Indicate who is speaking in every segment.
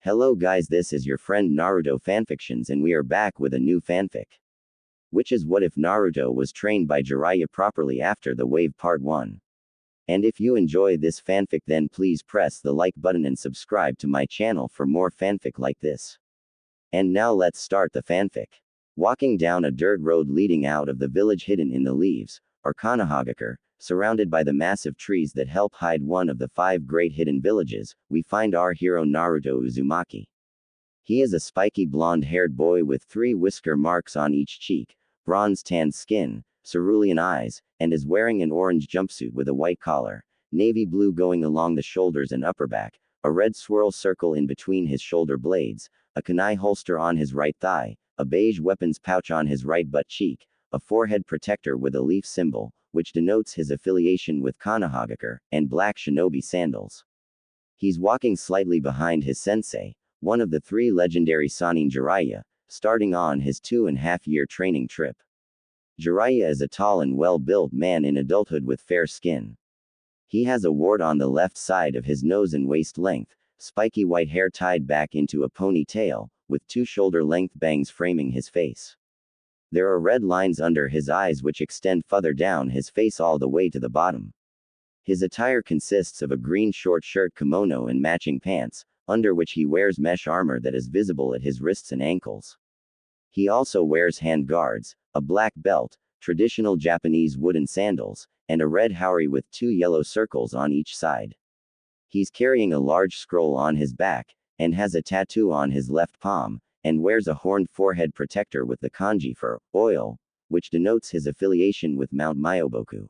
Speaker 1: Hello guys, this is your friend Naruto Fanfictions and we are back with a new fanfic. Which is what if Naruto was trained by Jiraiya properly after the wave part 1. And if you enjoy this fanfic then please press the like button and subscribe to my channel for more fanfic like this. And now let's start the fanfic. Walking down a dirt road leading out of the village hidden in the leaves, or Konohagakure, surrounded by the massive trees that help hide one of the 5 great hidden villages, we find our hero Naruto Uzumaki. He is a spiky blonde-haired boy with 3 whisker marks on each cheek, bronze-tanned skin, cerulean eyes, and is wearing an orange jumpsuit with a white collar, navy blue going along the shoulders and upper back, a red swirl circle in between his shoulder blades, a kunai holster on his right thigh, a beige weapons pouch on his right butt cheek, a forehead protector with a leaf symbol, which denotes his affiliation with Konohagakure, and black shinobi sandals. He's walking slightly behind his sensei, one of the 3 legendary Sannin Jiraiya, starting on his 2.5-year training trip. Jiraiya is a tall and well-built man in adulthood with fair skin. He has a wart on the left side of his nose and waist length, spiky white hair tied back into a ponytail, with 2 shoulder-length bangs framing his face. There are red lines under his eyes which extend further down his face all the way to the bottom. His attire consists of a green short shirt kimono and matching pants, under which he wears mesh armor that is visible at his wrists and ankles. He also wears hand guards, a black belt, traditional Japanese wooden sandals, and a red haori with 2 yellow circles on each side. He's carrying a large scroll on his back, and has a tattoo on his left palm, and wears a horned forehead protector with the kanji for oil, which denotes his affiliation with Mount Myoboku.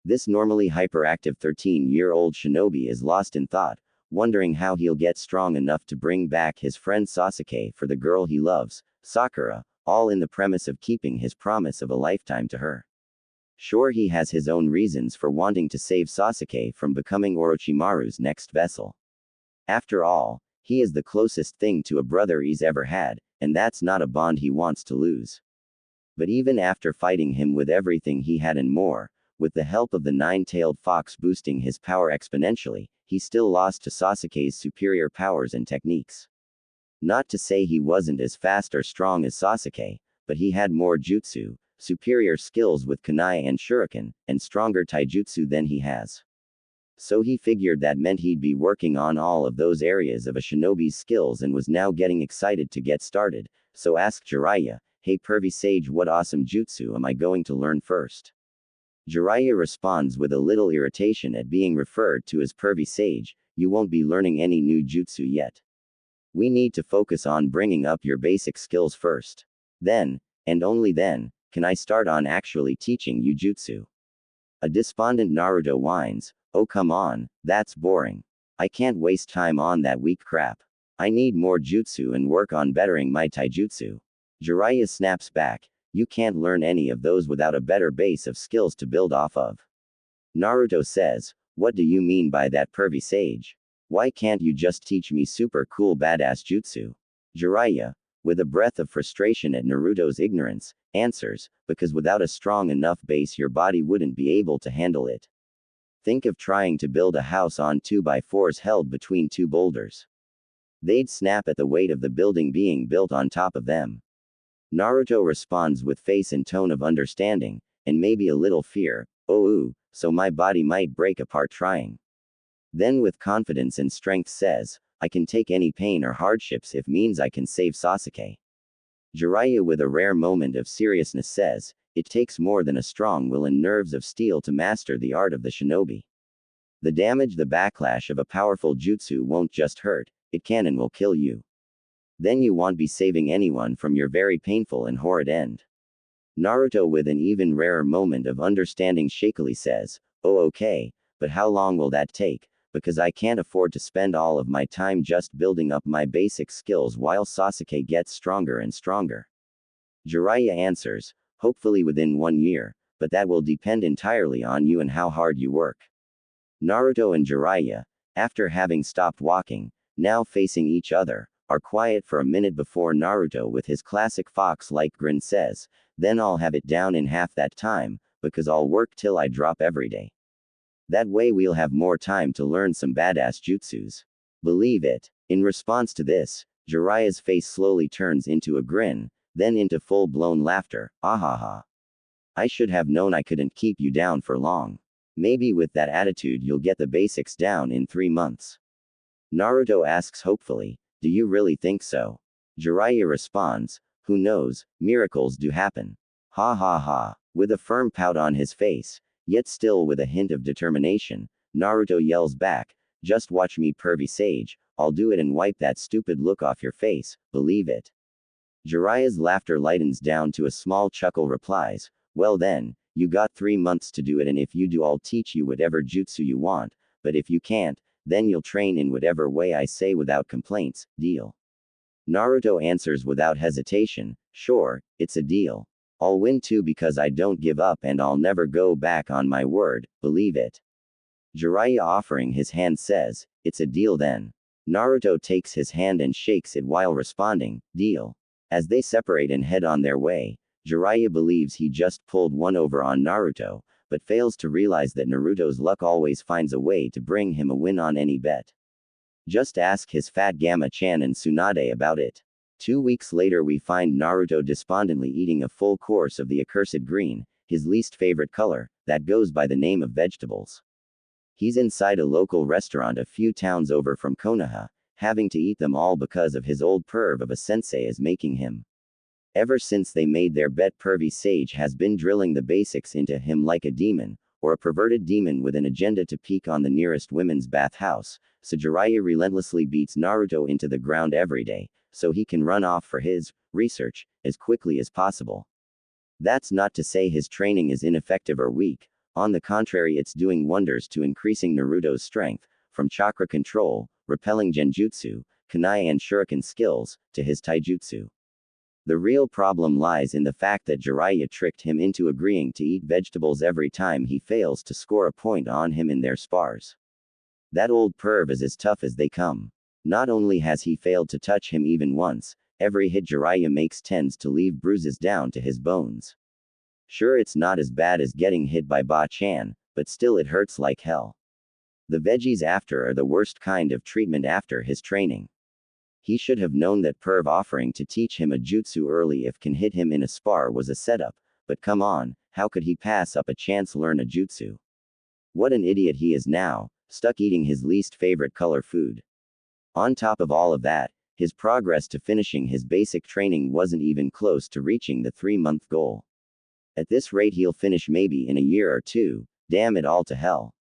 Speaker 1: This normally hyperactive 13-year-old shinobi is lost in thought, wondering how he'll get strong enough to bring back his friend Sasuke for the girl he loves, Sakura, all in the premise of keeping his promise of a lifetime to her. Sure, he has his own reasons for wanting to save Sasuke from becoming Orochimaru's next vessel. After all, he is the closest thing to a brother he's ever had, and that's not a bond he wants to lose. But even after fighting him with everything he had and more, with the help of the 9-tailed fox boosting his power exponentially, he still lost to Sasuke's superior powers and techniques. Not to say he wasn't as fast or strong as Sasuke, but he had more jutsu, superior skills with kunai and shuriken, and stronger taijutsu than he has. So he figured that meant he'd be working on all of those areas of a shinobi's skills and was now getting excited to get started, so asked Jiraiya, "Hey pervy sage, what awesome jutsu am I going to learn first?" Jiraiya responds with a little irritation at being referred to as pervy sage, "You won't be learning any new jutsu yet. We need to focus on bringing up your basic skills first. Then, and only then, can I start on actually teaching you jutsu." A despondent Naruto whines, "Oh come on, that's boring. I can't waste time on that weak crap. I need more jutsu and work on bettering my taijutsu." Jiraiya snaps back, "You can't learn any of those without a better base of skills to build off of." Naruto says, "What do you mean by that pervy sage? Why can't you just teach me super cool badass jutsu?" Jiraiya, with a breath of frustration at Naruto's ignorance, answers, "Because without a strong enough base your body wouldn't be able to handle it. Think of trying to build a house on 2x4s held between 2 boulders. They'd snap at the weight of the building being built on top of them." Naruto responds with face and tone of understanding, and maybe a little fear, "Oh ooh, so my body might break apart trying." Then with confidence and strength says, "I can take any pain or hardships if means I can save Sasuke." Jiraiya with a rare moment of seriousness says, "It takes more than a strong will and nerves of steel to master the art of the shinobi. The damage, the backlash of a powerful jutsu won't just hurt, it can and will kill you. Then you won't be saving anyone from your very painful and horrid end." Naruto with an even rarer moment of understanding shakily says, "Oh okay, but how long will that take? Because I can't afford to spend all of my time just building up my basic skills while Sasuke gets stronger and stronger." Jiraiya answers, "Hopefully within 1 year, but that will depend entirely on you and how hard you work." Naruto and Jiraiya, after having stopped walking, now facing each other, are quiet for a minute before Naruto with his classic fox-like grin says, "Then I'll have it down in half that time, because I'll work till I drop every day. That way we'll have more time to learn some badass jutsus. Believe it. In response to this, Jiraiya's face slowly turns into a grin, then into full-blown laughter. Ahaha. I should have known I couldn't keep you down for long. Maybe with that attitude you'll get the basics down in 3 months. Naruto asks hopefully, do you really think so? Jiraiya responds, who knows, miracles do happen. Ha ha ha. With a firm pout on his face, yet still with a hint of determination, Naruto yells back, just watch me pervy sage, I'll do it and wipe that stupid look off your face, believe it. Jiraiya's laughter lightens down to a small chuckle replies, well then, you got 3 months to do it and if you do I'll teach you whatever jutsu you want, but if you can't, then you'll train in whatever way I say without complaints, deal? Naruto answers without hesitation, sure, it's a deal. I'll win too because I don't give up and I'll never go back on my word, believe it. Jiraiya offering his hand says, it's a deal then. Naruto takes his hand and shakes it while responding, deal. As they separate and head on their way, Jiraiya believes he just pulled one over on Naruto, but fails to realize that Naruto's luck always finds a way to bring him a win on any bet. Just ask his fat Gamma-chan and Tsunade about it. 2 weeks later we find Naruto despondently eating a full course of the accursed green, his least favorite color, that goes by the name of vegetables. He's inside a local restaurant a few towns over from Konoha, having to eat them all because of his old perv of a sensei is making him. Ever since they made their bet pervy sage has been drilling the basics into him like a demon, or a perverted demon with an agenda to peek on the nearest women's bathhouse, so Jiraiya relentlessly beats Naruto into the ground every day, so he can run off for his research as quickly as possible. That's not to say his training is ineffective or weak, on the contrary it's doing wonders to increasing Naruto's strength, from chakra control, repelling genjutsu, kunai and shuriken skills, to his taijutsu. The real problem lies in the fact that Jiraiya tricked him into agreeing to eat vegetables every time he fails to score a point on him in their spars. That old perv is as tough as they come. Not only has he failed to touch him even once, every hit Jiraiya makes tends to leave bruises down to his bones. Sure, it's not as bad as getting hit by Ba-chan, but still it hurts like hell. The veggies after are the worst kind of treatment after his training. He should have known that perv offering to teach him a jutsu early if can hit him in a spar was a setup, but come on, how could he pass up a chance learn a jutsu? What an idiot he is now, stuck eating his least favorite color food. On top of all of that, his progress to finishing his basic training wasn't even close to reaching the 3-month goal. At this rate he'll finish maybe in a year or 2, damn it all to hell.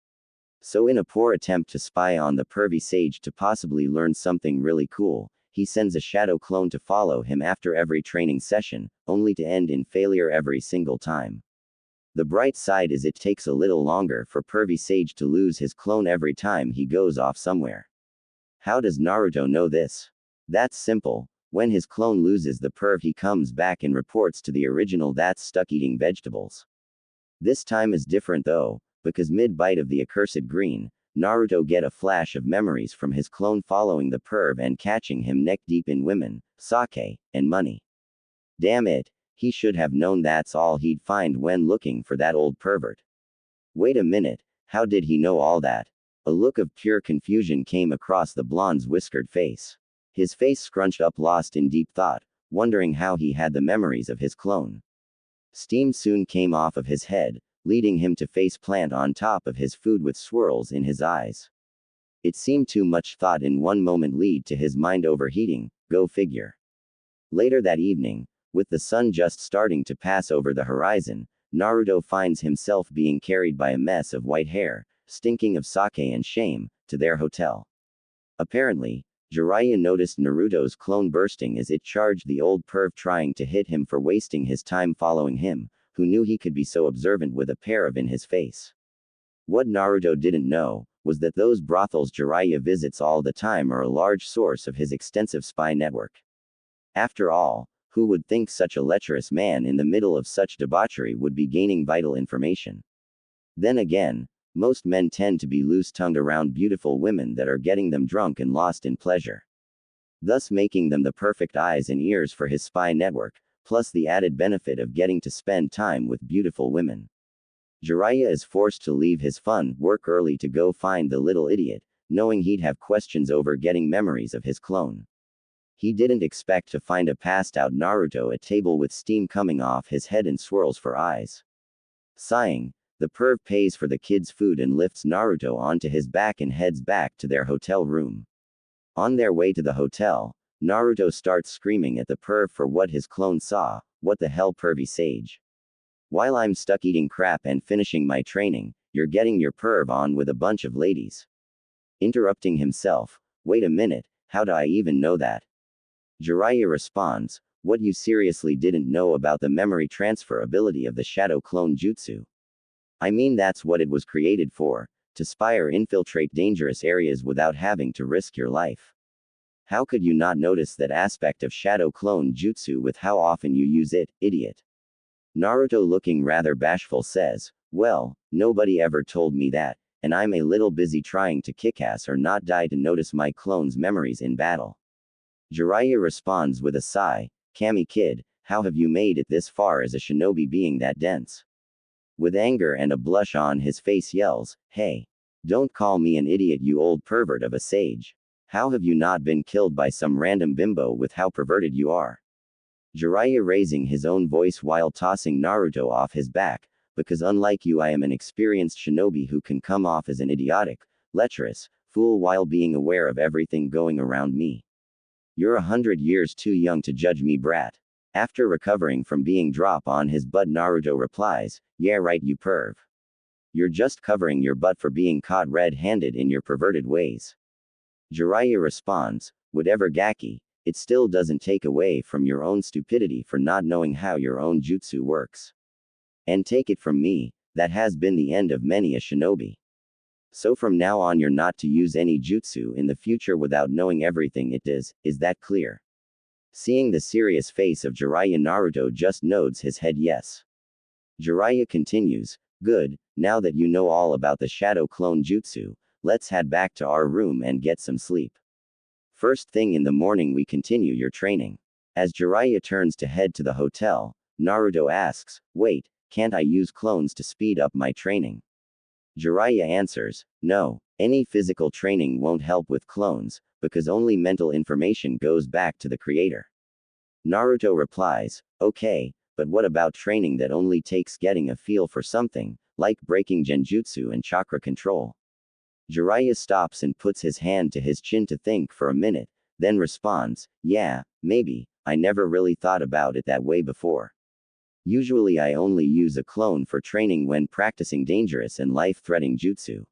Speaker 1: So in a poor attempt to spy on the pervy sage to possibly learn something really cool, he sends a shadow clone to follow him after every training session, only to end in failure every single time. The bright side is it takes a little longer for pervy sage to lose his clone every time he goes off somewhere. How does Naruto know this? That's simple. When his clone loses the perv he comes back and reports to the original that's stuck eating vegetables. This time is different though, because mid-bite of the accursed green, Naruto get a flash of memories from his clone following the perv and catching him neck deep in women, sake, and money. Damn it, he should have known that's all he'd find when looking for that old pervert. Wait a minute, how did he know all that? A look of pure confusion came across the blonde's whiskered face. His face scrunched up lost in deep thought, wondering how he had the memories of his clone. Steam soon came off of his head, leading him to face plant on top of his food with swirls in his eyes. It seemed too much thought in one moment lead to his mind overheating, go figure. Later that evening, with the sun just starting to pass over the horizon, Naruto finds himself being carried by a mess of white hair, stinking of sake and shame, to their hotel. Apparently, Jiraiya noticed Naruto's clone bursting as it charged the old perv trying to hit him for wasting his time following him, who knew he could be so observant with a pair of in his face. What Naruto didn't know, was that those brothels Jiraiya visits all the time are a large source of his extensive spy network. After all, who would think such a lecherous man in the middle of such debauchery would be gaining vital information? Then again, most men tend to be loose-tongued around beautiful women that are getting them drunk and lost in pleasure. Thus making them the perfect eyes and ears for his spy network, plus the added benefit of getting to spend time with beautiful women. Jiraiya is forced to leave his fun work early to go find the little idiot, knowing he'd have questions over getting memories of his clone. He didn't expect to find a passed-out Naruto at table with steam coming off his head and swirls for eyes. Sighing, the perv pays for the kid's food and lifts Naruto onto his back and heads back to their hotel room. On their way to the hotel, Naruto starts screaming at the perv for what his clone saw. What the hell, pervy sage? While I'm stuck eating crap and finishing my training, you're getting your perv on with a bunch of ladies. Interrupting himself, wait a minute, how do I even know that? Jiraiya responds, what, you seriously didn't know about the memory transfer ability of the shadow clone jutsu? I mean, that's what it was created for, to spy or infiltrate dangerous areas without having to risk your life. How could you not notice that aspect of shadow clone jutsu with how often you use it, idiot? Naruto, looking rather bashful, says, well, nobody ever told me that, and I'm a little busy trying to kick ass or not die to notice my clone's memories in battle. Jiraiya responds with a sigh, Kami kid, how have you made it this far as a shinobi being that dense? With anger and a blush on his face yells, hey! Don't call me an idiot, you old pervert of a sage. How have you not been killed by some random bimbo with how perverted you are? Jiraiya raising his own voice while tossing Naruto off his back, because unlike you I am an experienced shinobi who can come off as an idiotic, lecherous, fool while being aware of everything going around me. You're 100 years too young to judge me, brat. After recovering from being drop on his butt, Naruto replies, yeah right, you perv. You're just covering your butt for being caught red-handed in your perverted ways. Jiraiya responds, whatever Gaki, it still doesn't take away from your own stupidity for not knowing how your own jutsu works. And take it from me, that has been the end of many a shinobi. So from now on you're not to use any jutsu in the future without knowing everything it does, is that clear? Seeing the serious face of Jiraiya, Naruto just nods his head yes. Jiraiya continues, good, now that you know all about the shadow clone jutsu, let's head back to our room and get some sleep. First thing in the morning we continue your training. As Jiraiya turns to head to the hotel, Naruto asks, wait, can't I use clones to speed up my training? Jiraiya answers, no, any physical training won't help with clones, because only mental information goes back to the creator. Naruto replies, okay, but what about training that only takes getting a feel for something, like breaking genjutsu and chakra control? Jiraiya stops and puts his hand to his chin to think for a minute, then responds, yeah, maybe, I never really thought about it that way before. Usually I only use a clone for training when practicing dangerous and life-threatening jutsu.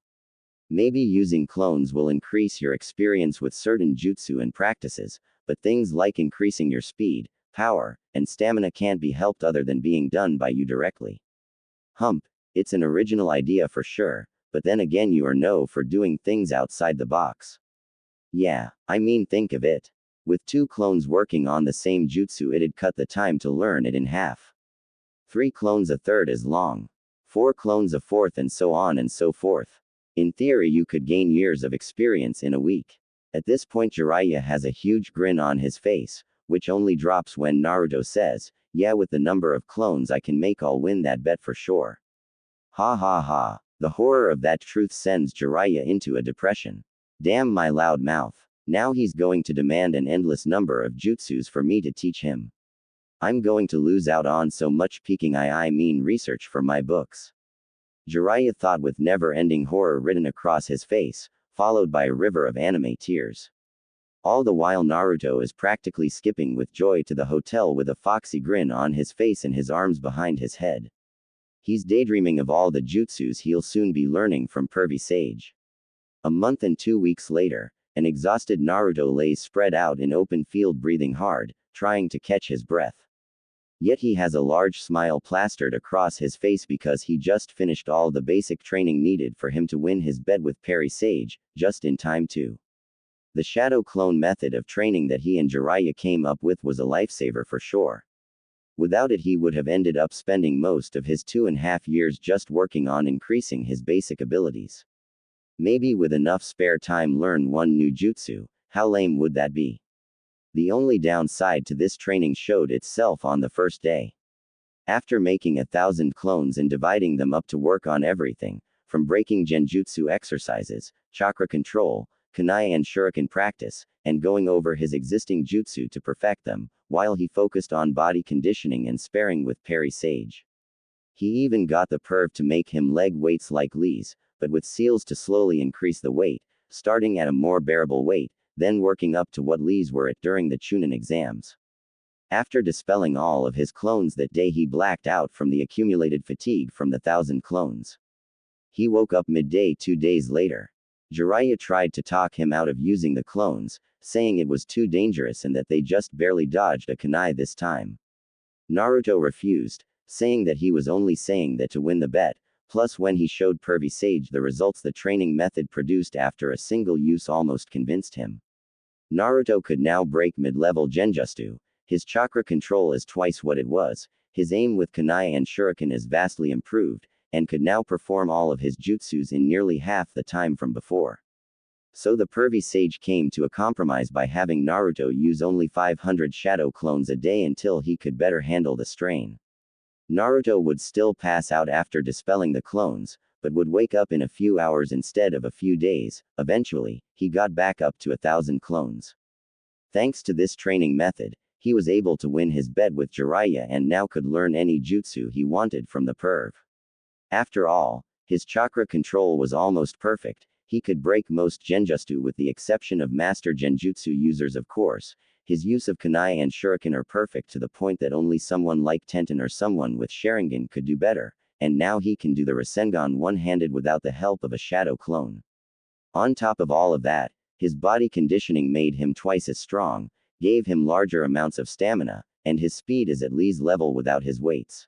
Speaker 1: Maybe using clones will increase your experience with certain jutsu and practices, but things like increasing your speed, power, and stamina can't be helped other than being done by you directly. Hump, it's an original idea for sure, but then again you are known for doing things outside the box. Yeah, I mean, think of it. With 2 clones working on the same jutsu it'd cut the time to learn it in half. 3 clones a third as long. 4 clones a fourth, and so on and so forth. In theory you could gain years of experience in a week. At this point Jiraiya has a huge grin on his face, which only drops when Naruto says, yeah, with the number of clones I can make I'll win that bet for sure. Ha ha ha. The horror of that truth sends Jiraiya into a depression. Damn my loud mouth. Now he's going to demand an endless number of jutsus for me to teach him. I'm going to lose out on so much peeking I mean research for my books. Jiraiya thought with never-ending horror written across his face, followed by a river of anime tears. All the while Naruto is practically skipping with joy to the hotel with a foxy grin on his face and his arms behind his head. He's daydreaming of all the jutsus he'll soon be learning from pervy sage. A month and 2 weeks later, an exhausted Naruto lays spread out in open field breathing hard, trying to catch his breath. Yet he has a large smile plastered across his face because he just finished all the basic training needed for him to win his bet with Perry Sage, just in time too. The shadow clone method of training that he and Jiraiya came up with was a lifesaver for sure. Without it he would have ended up spending most of his 2.5 years just working on increasing his basic abilities. Maybe with enough spare time learn one new jutsu. How lame would that be? The only downside to this training showed itself on the first day. After making 1,000 clones and dividing them up to work on everything, from breaking genjutsu exercises, chakra control, kunai and shuriken practice, and going over his existing jutsu to perfect them, while he focused on body conditioning and sparring with Perry Sage. He even got the perv to make him leg weights like Lee's, but with seals to slowly increase the weight, starting at a more bearable weight, then working up to what Lee's were at during the Chunin exams. After dispelling all of his clones that day, he blacked out from the accumulated fatigue from the 1,000 clones. He woke up midday 2 days later. Jiraiya tried to talk him out of using the clones, saying it was too dangerous and that they just barely dodged a kunai this time. Naruto refused, saying that he was only saying that to win the bet, plus when he showed Pervy Sage the results the training method produced after a single use almost convinced him. Naruto could now break mid-level genjutsu. His chakra control is twice what it was, his aim with kunai and shuriken is vastly improved, and could now perform all of his jutsus in nearly half the time from before. So the Pervy Sage came to a compromise by having Naruto use only 500 shadow clones a day until he could better handle the strain. Naruto would still pass out after dispelling the clones, but would wake up in a few hours instead of a few days. Eventually, he got back up to 1,000 clones. Thanks to this training method, he was able to win his bet with Jiraiya and now could learn any jutsu he wanted from the perv. After all, his chakra control was almost perfect. He could break most genjutsu with the exception of master genjutsu users, of course. His use of kunai and shuriken are perfect to the point that only someone like Tenten or someone with Sharingan could do better, and now he can do the Rasengan one-handed without the help of a shadow clone. On top of all of that, his body conditioning made him twice as strong, gave him larger amounts of stamina, and his speed is at Lee's level without his weights.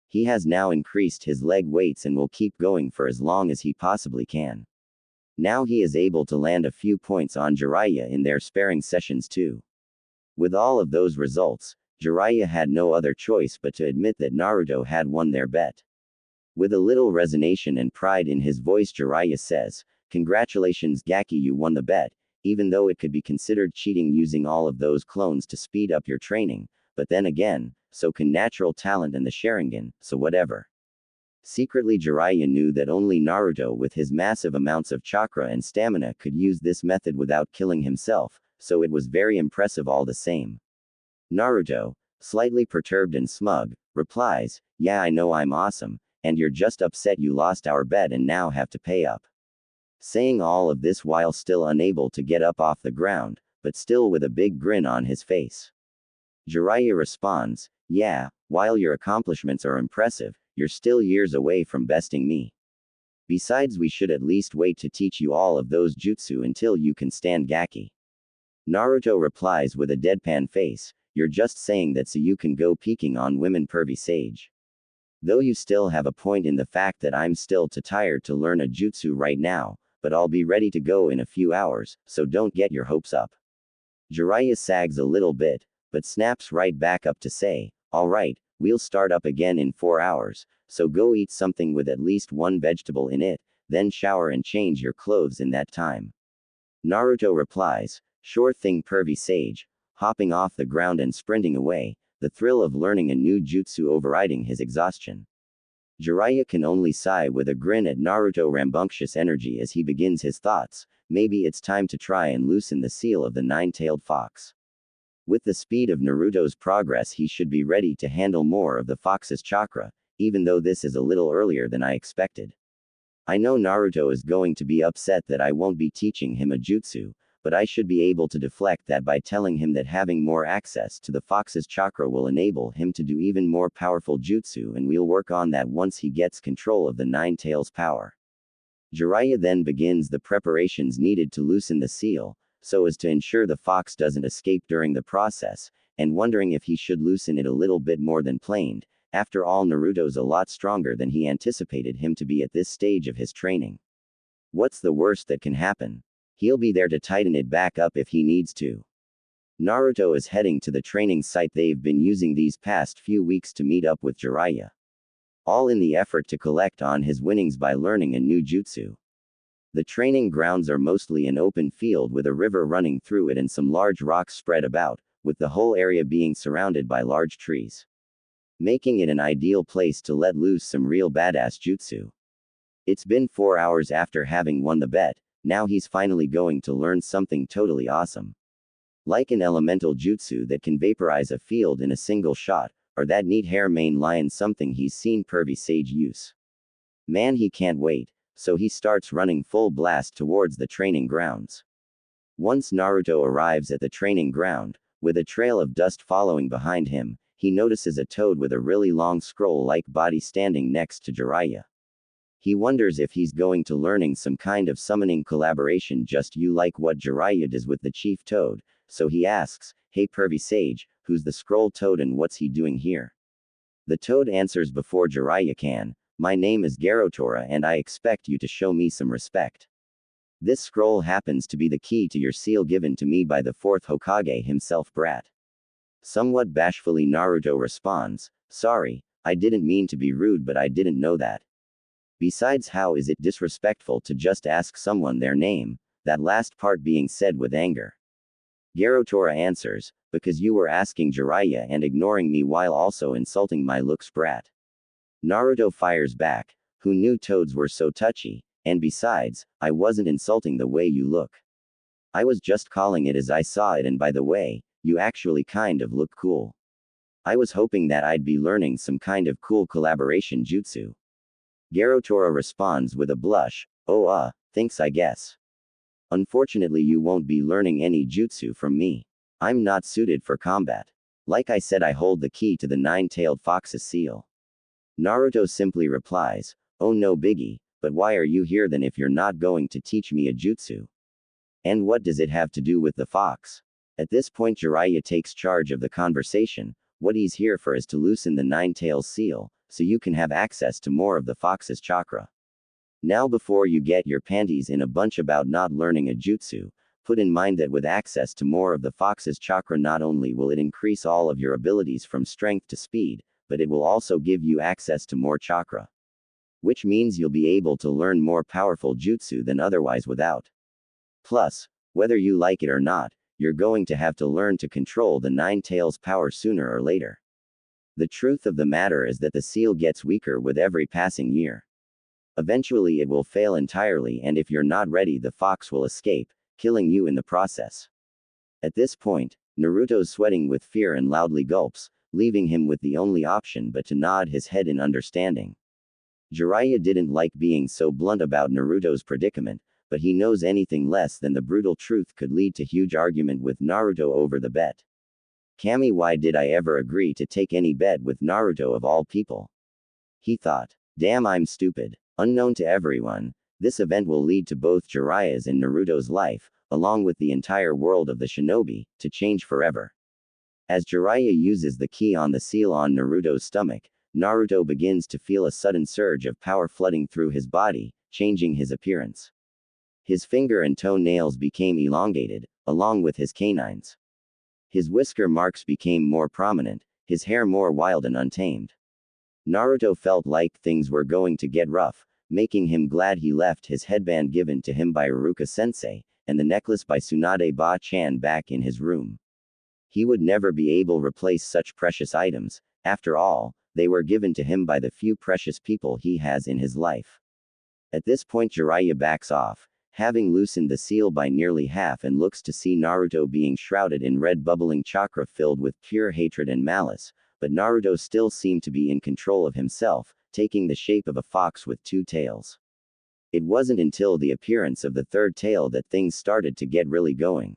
Speaker 1: He has now increased his leg weights and will keep going for as long as he possibly can. Now he is able to land a few points on Jiraiya in their sparring sessions too. With all of those results, Jiraiya had no other choice but to admit that Naruto had won their bet. With a little resignation and pride in his voice, Jiraiya says, "Congratulations Gaki, you won the bet, even though it could be considered cheating using all of those clones to speed up your training, but then again, so can natural talent and the Sharingan, so whatever." Secretly, Jiraiya knew that only Naruto with his massive amounts of chakra and stamina could use this method without killing himself, so it was very impressive all the same. Naruto, slightly perturbed and smug, replies, "Yeah, I know I'm awesome, and you're just upset you lost our bet and now have to pay up." Saying all of this while still unable to get up off the ground, but still with a big grin on his face. Jiraiya responds, "Yeah, while your accomplishments are impressive, you're still years away from besting me. Besides, we should at least wait to teach you all of those jutsu until you can stand Gaki." Naruto replies with a deadpan face, "You're just saying that so you can go peeking on women, Pervy Sage. Though you still have a point in the fact that I'm still too tired to learn a jutsu right now, but I'll be ready to go in a few hours, so don't get your hopes up." Jiraiya sags a little bit, but snaps right back up to say, "Alright, we'll start up again in 4 hours, so go eat something with at least one vegetable in it, then shower and change your clothes in that time." Naruto replies, "Sure thing Pervy Sage," hopping off the ground and sprinting away, the thrill of learning a new jutsu overriding his exhaustion. Jiraiya can only sigh with a grin at Naruto's rambunctious energy as he begins his thoughts. Maybe it's time to try and loosen the seal of the nine-tailed fox. With the speed of Naruto's progress, he should be ready to handle more of the fox's chakra, even though this is a little earlier than I expected. I know Naruto is going to be upset that I won't be teaching him a jutsu, but I should be able to deflect that by telling him that having more access to the fox's chakra will enable him to do even more powerful jutsu, and we'll work on that once he gets control of the Nine Tails power." Jiraiya then begins the preparations needed to loosen the seal, so as to ensure the fox doesn't escape during the process, and wondering if he should loosen it a little bit more than planned. After all, Naruto's a lot stronger than he anticipated him to be at this stage of his training. What's the worst that can happen? He'll be there to tighten it back up if he needs to. Naruto is heading to the training site they've been using these past few weeks to meet up with Jiraiya. All in the effort to collect on his winnings by learning a new jutsu. The training grounds are mostly an open field with a river running through it and some large rocks spread about, with the whole area being surrounded by large trees, making it an ideal place to let loose some real badass jutsu. It's been 4 hours after having won the bet, now he's finally going to learn something totally awesome. Like an elemental jutsu that can vaporize a field in a single shot, or that neat hair mane lion something he's seen PerviSage use. Man, he can't wait, so he starts running full blast towards the training grounds. Once Naruto arrives at the training ground, with a trail of dust following behind him, he notices a toad with a really long scroll-like body standing next to Jiraiya. He wonders if he's going to learning some kind of summoning collaboration just like what Jiraiya does with the chief toad, so he asks, "Hey PerviSage, who's the scroll toad and what's he doing here?" The toad answers before Jiraiya can, "My name is Garotora and I expect you to show me some respect. This scroll happens to be the key to your seal given to me by the fourth Hokage himself, brat." Somewhat bashfully Naruto responds, "Sorry, I didn't mean to be rude but I didn't know that. Besides, how is it disrespectful to just ask someone their name?" That last part being said with anger. Garotora answers, "Because you were asking Jiraiya and ignoring me while also insulting my looks, brat." Naruto fires back, "Who knew toads were so touchy? And besides, I wasn't insulting the way you look. I was just calling it as I saw it, and by the way, you actually kind of look cool. I was hoping that I'd be learning some kind of cool collaboration jutsu." Garotora responds with a blush, "Oh, thanks I guess. Unfortunately you won't be learning any jutsu from me. I'm not suited for combat. Like I said, I hold the key to the nine-tailed fox's seal." Naruto simply replies, "Oh no biggie, but why are you here then if you're not going to teach me a jutsu? And what does it have to do with the fox?" At this point Jiraiya takes charge of the conversation. "What he's here for is to loosen the nine-tails seal, so you can have access to more of the fox's chakra. Now before you get your panties in a bunch about not learning a jutsu, put in mind that with access to more of the fox's chakra not only will it increase all of your abilities from strength to speed, but it will also give you access to more chakra. Which means you'll be able to learn more powerful jutsu than otherwise without. Plus, whether you like it or not, you're going to have to learn to control the nine tails power sooner or later. The truth of the matter is that the seal gets weaker with every passing year. Eventually it will fail entirely, and if you're not ready the fox will escape, killing you in the process." At this point, Naruto's sweating with fear and loudly gulps, leaving him with the only option but to nod his head in understanding. Jiraiya didn't like being so blunt about Naruto's predicament, but he knows anything less than the brutal truth could lead to huge argument with Naruto over the bet. "Kami, why did I ever agree to take any bet with Naruto of all people?" he thought. "Damn, I'm stupid." Unknown to everyone, this event will lead to both Jiraiya's and Naruto's life, along with the entire world of the shinobi, to change forever. As Jiraiya uses the key on the seal on Naruto's stomach, Naruto begins to feel a sudden surge of power flooding through his body, changing his appearance. His finger and toenails became elongated, along with his canines. His whisker marks became more prominent, his hair more wild and untamed. Naruto felt like things were going to get rough, making him glad he left his headband given to him by Iruka-sensei, and the necklace by Tsunade Ba-chan back in his room. He would never be able to replace such precious items, after all, they were given to him by the few precious people he has in his life. At this point Jiraiya backs off, having loosened the seal by nearly half, and looks to see Naruto being shrouded in red bubbling chakra filled with pure hatred and malice, but Naruto still seemed to be in control of himself, taking the shape of a fox with two tails. It wasn't until the appearance of the third tail that things started to get really going.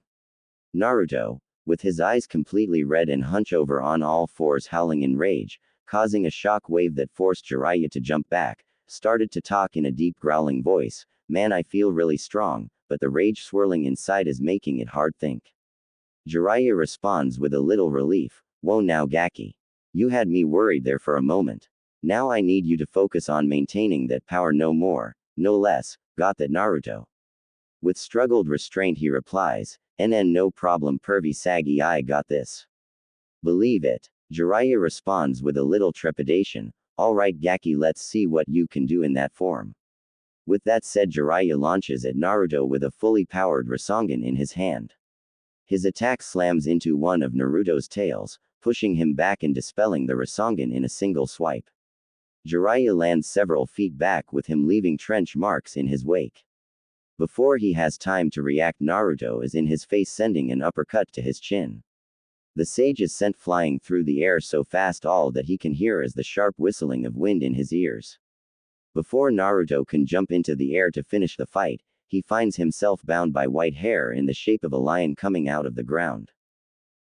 Speaker 1: Naruto, with his eyes completely red and hunch over on all fours howling in rage, causing a shock wave that forced Jiraiya to jump back, started to talk in a deep growling voice. "Man, I feel really strong, but the rage swirling inside is making it hard think." Jiraiya responds with a little relief, "Whoa now Gaki. You had me worried there for a moment. Now I need you to focus on maintaining that power, no more, no less. Got that, Naruto?" With struggled restraint he replies, "NN, no problem PerviSage, I got this." "Believe it." Jiraiya responds with a little trepidation, "Alright Gaki, let's see what you can do in that form." With that said, Jiraiya launches at Naruto with a fully powered Rasengan in his hand. His attack slams into one of Naruto's tails, pushing him back and dispelling the Rasengan in a single swipe. Jiraiya lands several feet back with him leaving trench marks in his wake. Before he has time to react, Naruto is in his face, sending an uppercut to his chin. The sage is sent flying through the air so fast all that he can hear is the sharp whistling of wind in his ears. Before Naruto can jump into the air to finish the fight, he finds himself bound by white hair in the shape of a lion coming out of the ground.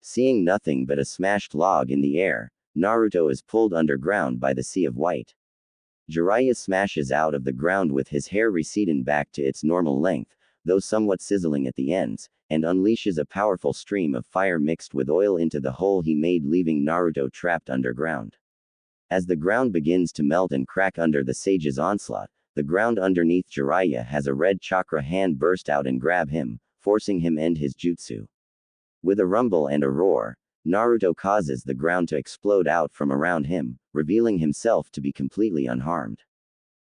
Speaker 1: Seeing nothing but a smashed log in the air, Naruto is pulled underground by the sea of white. Jiraiya smashes out of the ground with his hair receding back to its normal length, though somewhat sizzling at the ends, and unleashes a powerful stream of fire mixed with oil into the hole he made, leaving Naruto trapped underground. As the ground begins to melt and crack under the sage's onslaught, the ground underneath Jiraiya has a red chakra hand burst out and grab him, forcing him end his jutsu. With a rumble and a roar, Naruto causes the ground to explode out from around him, revealing himself to be completely unharmed.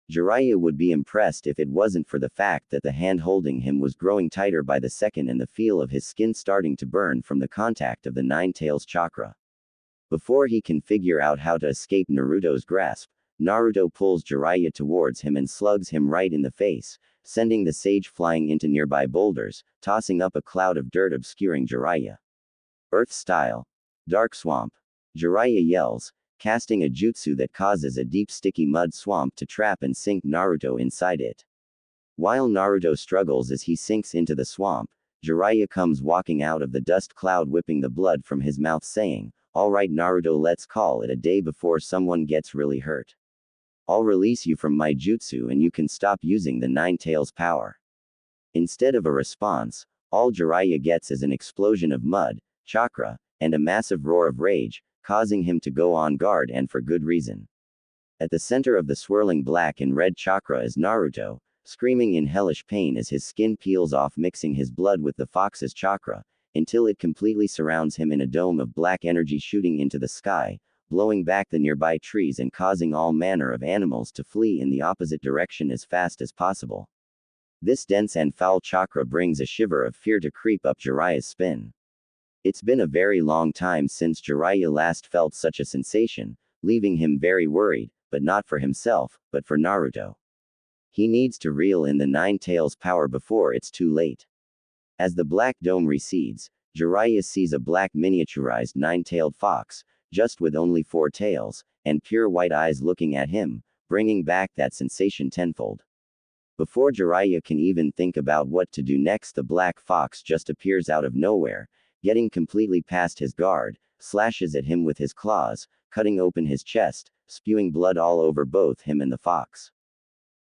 Speaker 1: Jiraiya would be impressed if it wasn't for the fact that the hand holding him was growing tighter by the second and the feel of his skin starting to burn from the contact of the Nine Tails chakra. Before he can figure out how to escape Naruto's grasp, Naruto pulls Jiraiya towards him and slugs him right in the face, sending the sage flying into nearby boulders, tossing up a cloud of dirt obscuring Jiraiya. Earth style. Dark swamp. Jiraiya yells, casting a jutsu that causes a deep sticky mud swamp to trap and sink Naruto inside it. While Naruto struggles as he sinks into the swamp, Jiraiya comes walking out of the dust cloud whipping the blood from his mouth saying, "Alright Naruto, let's call it a day before someone gets really hurt. I'll release you from my jutsu and you can stop using the Nine Tails power." Instead of a response, all Jiraiya gets is an explosion of mud, chakra, and a massive roar of rage, causing him to go on guard, and for good reason. At the center of the swirling black and red chakra is Naruto, screaming in hellish pain as his skin peels off, mixing his blood with the fox's chakra, until it completely surrounds him in a dome of black energy shooting into the sky, blowing back the nearby trees and causing all manner of animals to flee in the opposite direction as fast as possible. This dense and foul chakra brings a shiver of fear to creep up Jiraiya's spine. It's been a very long time since Jiraiya last felt such a sensation, leaving him very worried, but not for himself, but for Naruto. He needs to reel in the Nine Tails power before it's too late. As the black dome recedes, Jiraiya sees a black miniaturized nine-tailed fox, just with only 4 tails, and pure white eyes looking at him, bringing back that sensation tenfold. Before Jiraiya can even think about what to do next, the black fox just appears out of nowhere, getting completely past his guard, slashes at him with his claws, cutting open his chest, spewing blood all over both him and the fox.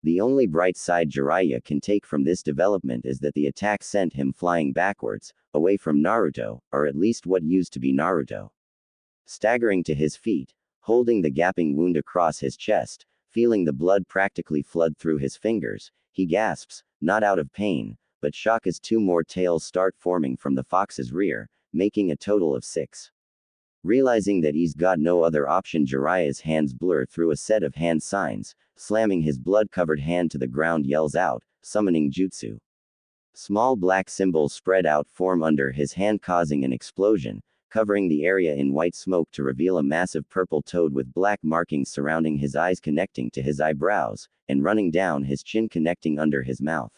Speaker 1: The only bright side Jiraiya can take from this development is that the attack sent him flying backwards, away from Naruto, or at least what used to be Naruto. Staggering to his feet, holding the gaping wound across his chest, feeling the blood practically flood through his fingers, he gasps, not out of pain, but shock, as 2 more tails start forming from the fox's rear, making a total of 6. Realizing that he's got no other option, Jiraiya's hands blur through a set of hand signs, slamming his blood-covered hand to the ground, yells out, summoning jutsu. Small black symbols spread out form under his hand, causing an explosion, covering the area in white smoke to reveal a massive purple toad with black markings surrounding his eyes connecting to his eyebrows, and running down his chin connecting under his mouth.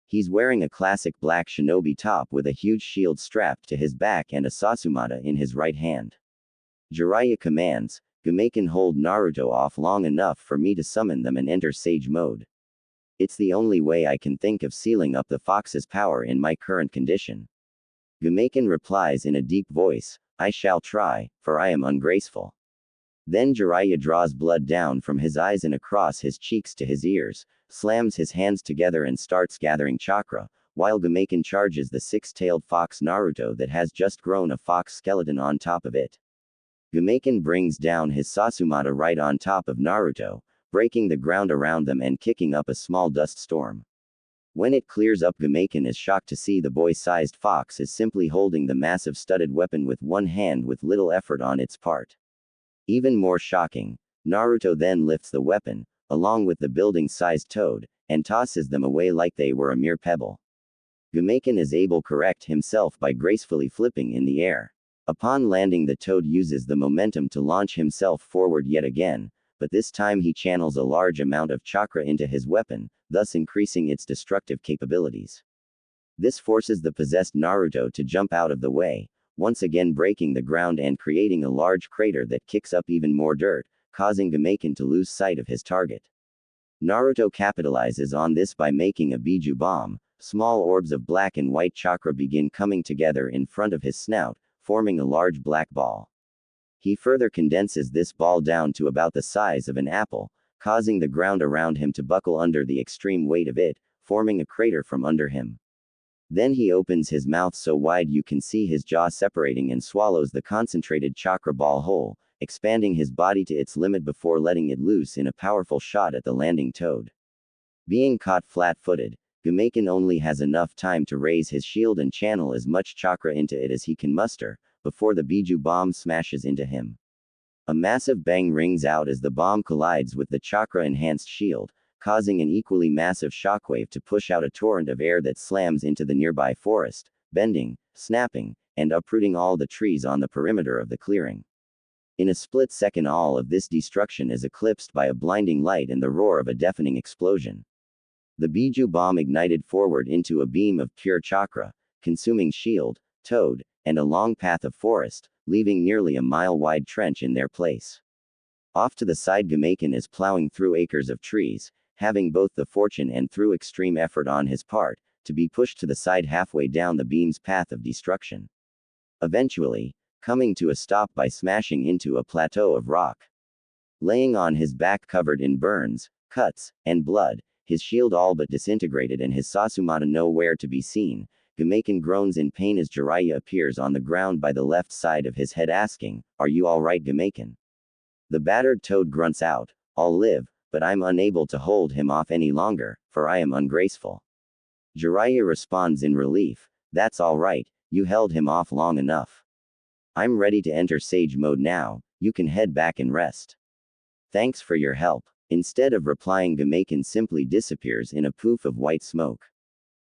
Speaker 1: He's wearing a classic black shinobi top with a huge shield strapped to his back and a Sasumata in his right hand. Jiraiya commands, "Gameken, hold Naruto off long enough for me to summon them and enter sage mode. It's the only way I can think of sealing up the fox's power in my current condition." Gameken replies in a deep voice, "I shall try, for I am ungraceful." Then Jiraiya draws blood down from his eyes and across his cheeks to his ears, slams his hands together and starts gathering chakra, while Gameken charges the 6-tailed fox Naruto that has just grown a fox skeleton on top of it. Gameken brings down his Sasumata right on top of Naruto, breaking the ground around them and kicking up a small dust storm. When it clears up, Gameken is shocked to see the boy-sized fox is simply holding the massive studded weapon with one hand with little effort on its part. Even more shocking, Naruto then lifts the weapon, along with the building-sized toad, and tosses them away like they were a mere pebble. Gameken is able to correct himself by gracefully flipping in the air. Upon landing, the toad uses the momentum to launch himself forward yet again, but this time he channels a large amount of chakra into his weapon, thus increasing its destructive capabilities. This forces the possessed Naruto to jump out of the way, once again breaking the ground and creating a large crater that kicks up even more dirt, causing Gamaken to lose sight of his target. Naruto capitalizes on this by making a Biju bomb. Small orbs of black and white chakra begin coming together in front of his snout, forming a large black ball. He further condenses this ball down to about the size of an apple, causing the ground around him to buckle under the extreme weight of it, forming a crater from under him. Then he opens his mouth so wide you can see his jaw separating and swallows the concentrated chakra ball whole, expanding his body to its limit before letting it loose in a powerful shot at the landing toad. Being caught flat-footed, Gamaken only has enough time to raise his shield and channel as much chakra into it as he can muster, before the Biju bomb smashes into him. A massive bang rings out as the bomb collides with the chakra-enhanced shield, causing an equally massive shockwave to push out a torrent of air that slams into the nearby forest, bending, snapping, and uprooting all the trees on the perimeter of the clearing. In a split second, all of this destruction is eclipsed by a blinding light and the roar of a deafening explosion. The Biju bomb ignited forward into a beam of pure chakra, consuming shield, toad, and a long path of forest, leaving nearly a mile-wide trench in their place. Off to the side, Gamaken is plowing through acres of trees, having both the fortune and through extreme effort on his part, to be pushed to the side halfway down the beam's path of destruction. Eventually, coming to a stop by smashing into a plateau of rock. Laying on his back covered in burns, cuts, and blood, his shield all but disintegrated and his Sasumata nowhere to be seen, Gamaken groans in pain as Jiraiya appears on the ground by the left side of his head asking, "Are you alright, Gamaken?" The battered toad grunts out, "I'll live, but I'm unable to hold him off any longer, for I am ungraceful." Jiraiya responds in relief, "That's alright, you held him off long enough. I'm ready to enter Sage mode now, you can head back and rest. Thanks for your help." Instead of replying, Gamaken simply disappears in a poof of white smoke.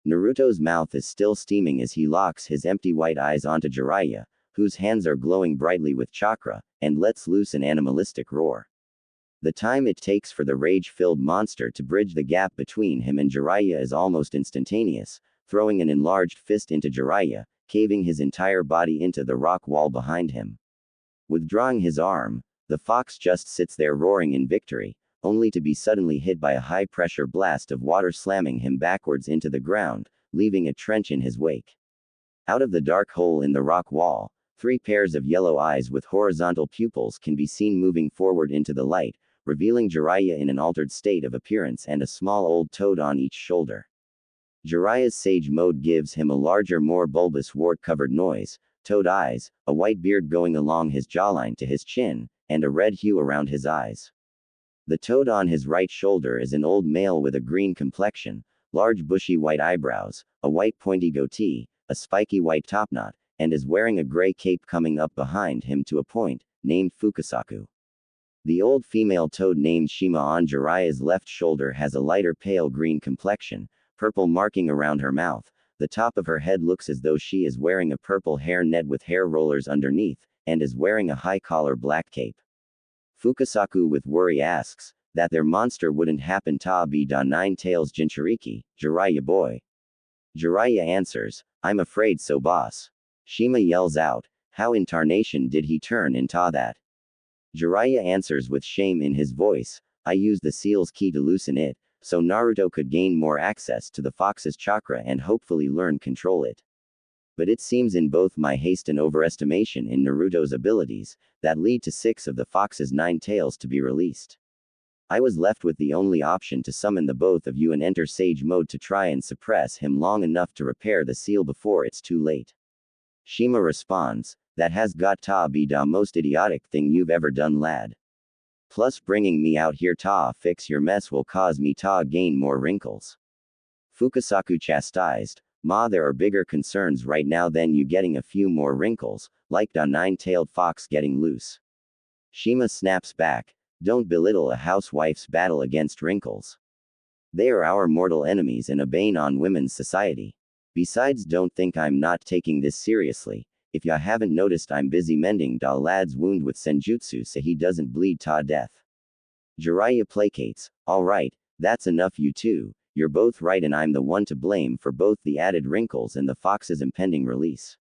Speaker 1: Naruto's mouth is still steaming as he locks his empty white eyes onto Jiraiya, whose hands are glowing brightly with chakra, and lets loose an animalistic roar. The time it takes for the rage-filled monster to bridge the gap between him and Jiraiya is almost instantaneous, throwing an enlarged fist into Jiraiya, caving his entire body into the rock wall behind him. Withdrawing his arm, the fox just sits there roaring in victory, only to be suddenly hit by a high-pressure blast of water slamming him backwards into the ground, leaving a trench in his wake. Out of the dark hole in the rock wall, 3 pairs of yellow eyes with horizontal pupils can be seen moving forward into the light, revealing Jiraiya in an altered state of appearance and a small old toad on each shoulder. Jiraiya's Sage mode gives him a larger, more bulbous wart-covered nose, toad eyes, a white beard going along his jawline to his chin, and a red hue around his eyes. The toad on his right shoulder is an old male with a green complexion, large bushy white eyebrows, a white pointy goatee, a spiky white topknot, and is wearing a gray cape coming up behind him to a point, named Fukasaku. The old female toad named Shima on Jiraiya's left shoulder has a lighter pale green complexion, purple marking around her mouth. The top of her head looks as though she is wearing a purple hair net with hair rollers underneath, and is wearing a high-collar black cape. Fukasaku with worry asks, "That their monster wouldn't happen to be da 9 tails Jinchuriki, Jiraiya boy?" Jiraiya answers, "I'm afraid so, boss." Shima yells out, "How in tarnation did he turn into that?" Jiraiya answers with shame in his voice, "I used the seal's key to loosen it, so Naruto could gain more access to the fox's chakra and hopefully learn control it. But it seems in both my haste and overestimation in Naruto's abilities, that lead to 6 of the fox's 9 tails to be released. I was left with the only option to summon the both of you and enter Sage mode to try and suppress him long enough to repair the seal before it's too late." Shima responds, "That has got to be the most idiotic thing you've ever done, lad. Plus bringing me out here to fix your mess will cause me to gain more wrinkles." Fukasaku chastised, "Ma, there are bigger concerns right now than you getting a few more wrinkles, like the 9-tailed fox getting loose." Shima snaps back, "Don't belittle a housewife's battle against wrinkles. They are our mortal enemies and a bane on women's society. Besides, don't think I'm not taking this seriously. If ya haven't noticed, I'm busy mending da lad's wound with senjutsu so he doesn't bleed to death." Jiraiya placates. Alright, that's enough you two, you're both right and I'm the one to blame for both the added wrinkles and the fox's impending release.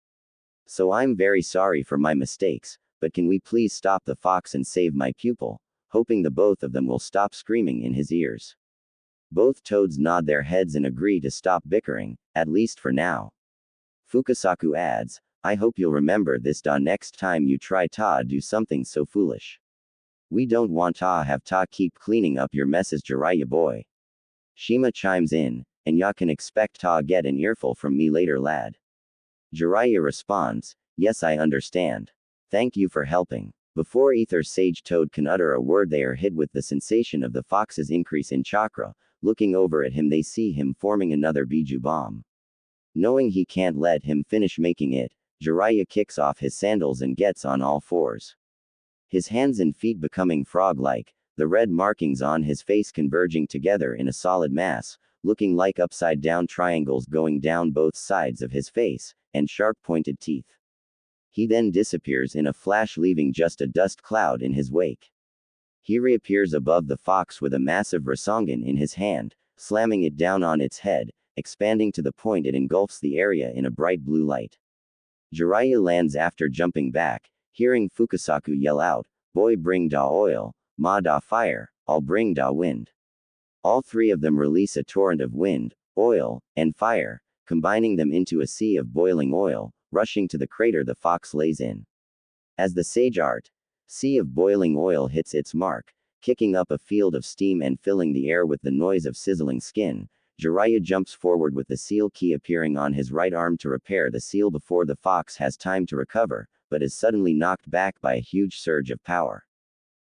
Speaker 1: So I'm very sorry for my mistakes, but can we please stop the fox and save my pupil, hoping the both of them will stop screaming in his ears. Both toads nod their heads and agree to stop bickering, at least for now. Fukasaku adds, I hope you'll remember this next time you try to do something so foolish. We don't want to have to keep cleaning up your messes, Jiraiya boy. Shima chimes in, and ya can expect to get an earful from me later, lad. Jiraiya responds, yes, I understand. Thank you for helping. Before either sage toad can utter a word, they are hit with the sensation of the fox's increase in chakra. Looking over at him, they see him forming another Biju bomb. Knowing he can't let him finish making it, Jiraiya kicks off his sandals and gets on all fours. His hands and feet becoming frog-like, the red markings on his face converging together in a solid mass, looking like upside-down triangles going down both sides of his face, and sharp-pointed teeth. He then disappears in a flash, leaving just a dust cloud in his wake. He reappears above the fox with a massive Rasengan in his hand, slamming it down on its head, expanding to the point it engulfs the area in a bright blue light. Jiraiya lands after jumping back, hearing Fukasaku yell out, boy bring da oil, ma da fire, I'll bring da wind. All three of them release a torrent of wind, oil, and fire, combining them into a sea of boiling oil, rushing to the crater the fox lays in. As the sage art, sea of boiling oil hits its mark, kicking up a field of steam and filling the air with the noise of sizzling skin, Jiraiya jumps forward with the seal key appearing on his right arm to repair the seal before the fox has time to recover, but is suddenly knocked back by a huge surge of power.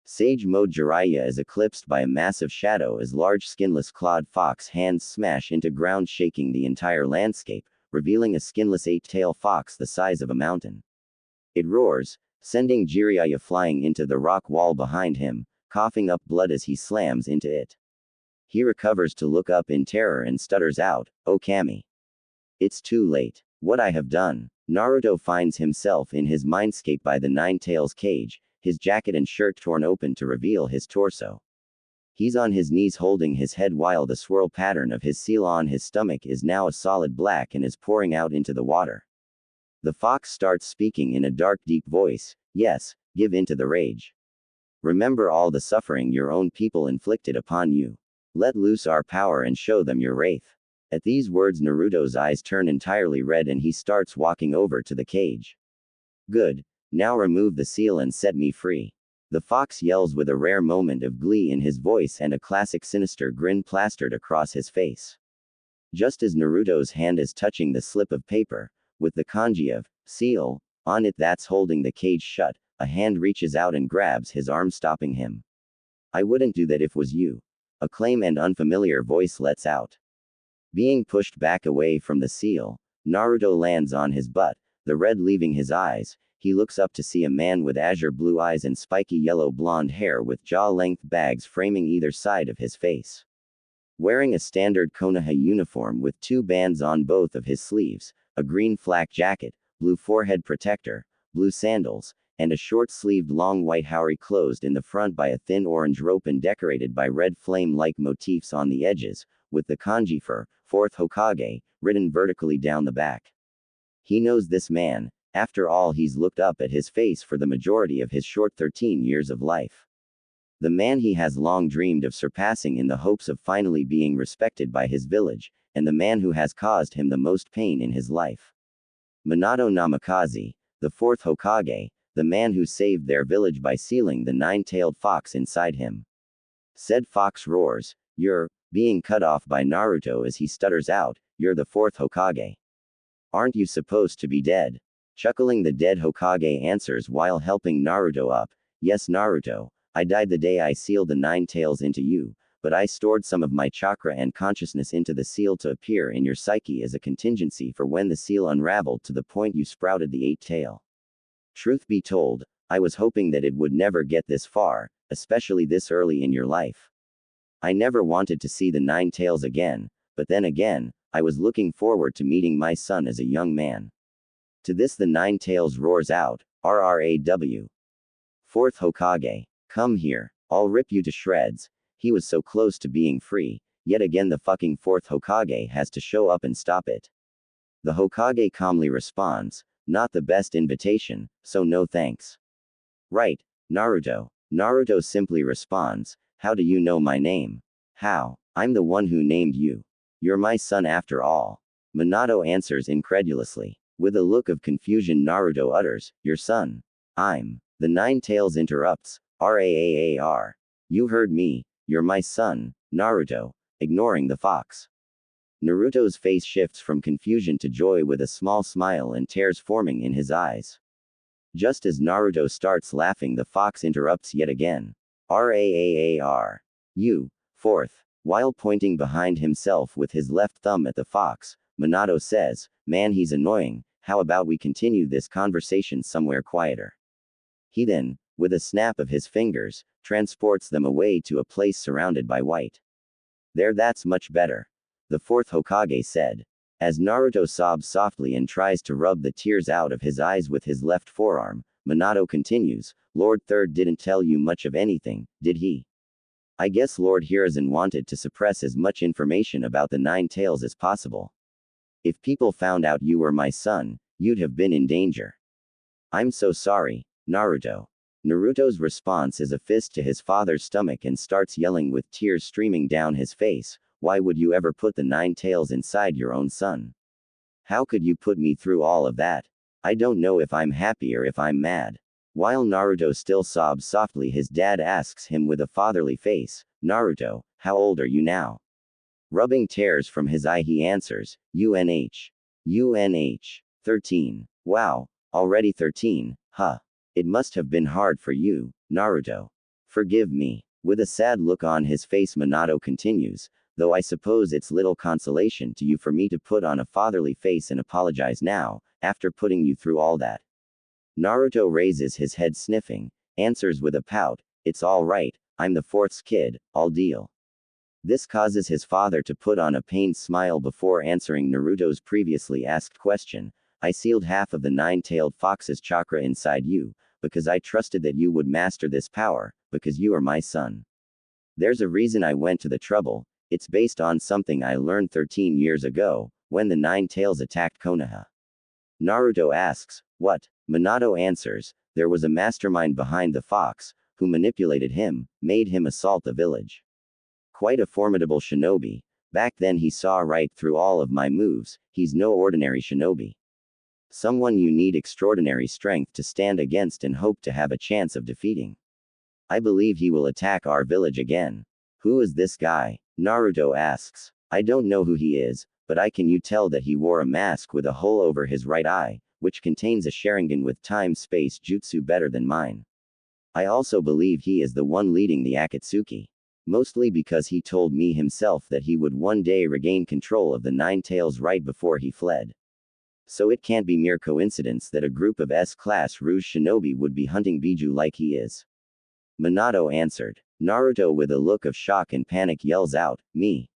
Speaker 1: Sage mode Jiraiya is eclipsed by a massive shadow as large skinless clawed fox hands smash into ground, shaking the entire landscape, revealing a skinless eight-tail fox the size of a mountain. It roars, sending Jiraiya flying into the rock wall behind him, coughing up blood as he slams into it. He recovers to look up in terror and stutters out, "Oh Kami. It's too late. What I have done." Naruto finds himself in his mindscape by the Nine-Tails cage, his jacket and shirt torn open to reveal his torso. He's on his knees holding his head while the swirl pattern of his seal on his stomach is now a solid black and is pouring out into the water. The fox starts speaking in a dark, deep voice, yes, give in to the rage. Remember all the suffering your own people inflicted upon you. Let loose our power and show them your wraith. At these words, Naruto's eyes turn entirely red and he starts walking over to the cage. Good. Now remove the seal and set me free. The fox yells with a rare moment of glee in his voice and a classic sinister grin plastered across his face. Just as Naruto's hand is touching the slip of paper, with the kanji of seal on it that's holding the cage shut, a hand reaches out and grabs his arm, stopping him. I wouldn't do that if was you. A claim and unfamiliar voice lets out. Being pushed back away from the seal, Naruto lands on his butt, the red leaving his eyes. He looks up to see a man with azure blue eyes and spiky yellow blonde hair with jaw-length bags framing either side of his face. Wearing a standard Konoha uniform with two bands on both of his sleeves, a green flak jacket, blue forehead protector, blue sandals, and a short-sleeved long white haori closed in the front by a thin orange rope and decorated by red flame-like motifs on the edges, with the kanji for 4th Hokage written vertically down the back. He knows this man. After all, he's looked up at his face for the majority of his short 13 years of life. The man he has long dreamed of surpassing in the hopes of finally being respected by his village, and the man who has caused him the most pain in his life. Minato Namikaze, the 4th Hokage, the man who saved their village by sealing the nine-tailed fox inside him. Said fox roars, "You're being cut off by Naruto," as he stutters out, "You're the 4th Hokage. Aren't you supposed to be dead?" Chuckling, the dead Hokage answers while helping Naruto up, "Yes, Naruto, I died the day I sealed the nine tails into you, but I stored some of my chakra and consciousness into the seal to appear in your psyche as a contingency for when the seal unraveled to the point you sprouted the eight tail. Truth be told, I was hoping that it would never get this far, especially this early in your life. I never wanted to see the nine tails again, but then again, I was looking forward to meeting my son as a young man." To this the nine tails roars out, "RRAW. 4th Hokage. Come here." I'll rip you to shreds. He was so close to being free. Yet again the fucking fourth Hokage has to show up and stop it. The Hokage calmly responds, not the best invitation, so no thanks. Right, Naruto. Naruto simply responds, how do you know my name? How? I'm the one who named you. You're my son after all. Minato answers incredulously. With a look of confusion Naruto utters, your son. I'm. The Nine Tails interrupts, Raar. You heard me, you're my son, Naruto, ignoring the fox. Naruto's face shifts from confusion to joy with a small smile and tears forming in his eyes. Just as Naruto starts laughing, the fox interrupts yet again. Raar. You. Fourth. While pointing behind himself with his left thumb at the fox, Minato says, man, he's annoying, how about we continue this conversation somewhere quieter? He then, with a snap of his fingers, transports them away to a place surrounded by white. There, that's much better. The fourth Hokage said. As Naruto sobs softly and tries to rub the tears out of his eyes with his left forearm, Minato continues, Lord Third didn't tell you much of anything, did he? I guess Lord Hiruzen wanted to suppress as much information about the Nine Tails as possible. If people found out you were my son, you'd have been in danger. I'm so sorry, Naruto. Naruto's response is a fist to his father's stomach and starts yelling with tears streaming down his face, why would you ever put the Nine Tails inside your own son? How could you put me through all of that? I don't know if I'm happy or if I'm mad. While Naruto still sobs softly, his dad asks him with a fatherly face, Naruto, how old are you now? Rubbing tears from his eye he answers, UNH. 13. Wow, already 13, huh? It must have been hard for you, Naruto. Forgive me. With a sad look on his face Minato continues, though I suppose it's little consolation to you for me to put on a fatherly face and apologize now, after putting you through all that. Naruto raises his head sniffing, answers with a pout, it's all right, I'm the fourth's kid, I'll deal. This causes his father to put on a pained smile before answering Naruto's previously asked question, I sealed half of the nine-tailed fox's chakra inside you, because I trusted that you would master this power, because you are my son. There's a reason I went to the trouble, it's based on something I learned 13 years ago, when the Nine Tails attacked Konoha. Naruto asks, what? Minato answers, there was a mastermind behind the fox, who manipulated him, made him assault the village. Quite a formidable shinobi. Back then he saw right through all of my moves, he's no ordinary shinobi. Someone you need extraordinary strength to stand against and hope to have a chance of defeating. I believe he will attack our village again. Who is this guy? Naruto asks. I don't know who he is, but can you tell that he wore a mask with a hole over his right eye, which contains a Sharingan with time-space jutsu better than mine. I also believe he is the one leading the Akatsuki. Mostly because he told me himself that he would one day regain control of the Nine Tails right before he fled. So it can't be mere coincidence that a group of S-class Rouge shinobi would be hunting Biju like he is. Minato answered. Naruto with a look of shock and panic yells out, me.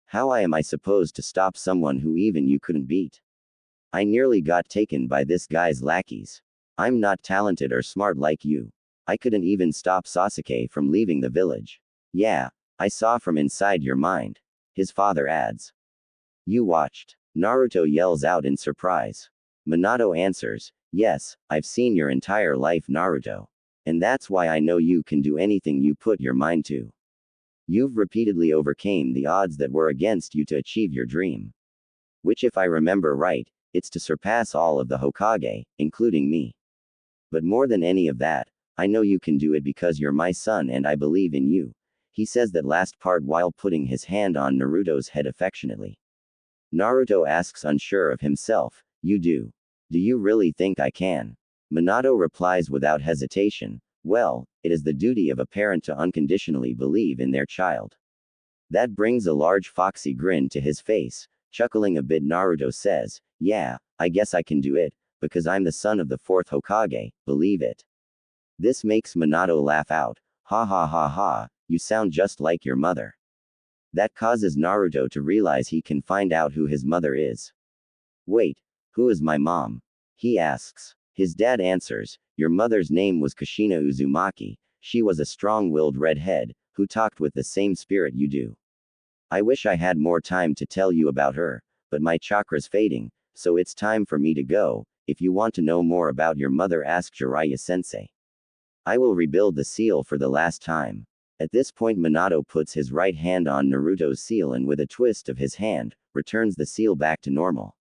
Speaker 1: How am I supposed to stop someone who even you couldn't beat? I nearly got taken by this guy's lackeys. I'm not talented or smart like you. I couldn't even stop Sasuke from leaving the village. Yeah, I saw from inside your mind. His father adds. You watched. Naruto yells out in surprise. Minato answers, yes, I've seen your entire life Naruto. And that's why I know you can do anything you put your mind to. You've repeatedly overcame the odds that were against you to achieve your dream. Which if I remember right, it's to surpass all of the Hokage, including me. But more than any of that, I know you can do it because you're my son and I believe in you. He says that last part while putting his hand on Naruto's head affectionately. Naruto asks unsure of himself, you do. Do you really think I can? Minato replies without hesitation, well, it is the duty of a parent to unconditionally believe in their child. That brings a large foxy grin to his face. Chuckling a bit Naruto says, yeah, I guess I can do it, because I'm the son of the fourth Hokage, believe it. This makes Minato laugh out, ha ha ha ha, you sound just like your mother. That causes Naruto to realize he can find out who his mother is. Wait, who is my mom? He asks. His dad answers, your mother's name was Kushina Uzumaki, She was a strong-willed redhead, who talked with the same spirit you do. I wish I had more time to tell you about her, but my chakra's fading, so it's time for me to go. If you want to know more about your mother, ask Jiraiya-sensei. I will rebuild the seal for the last time. At this point Minato puts his right hand on Naruto's seal and with a twist of his hand, returns the seal back to normal.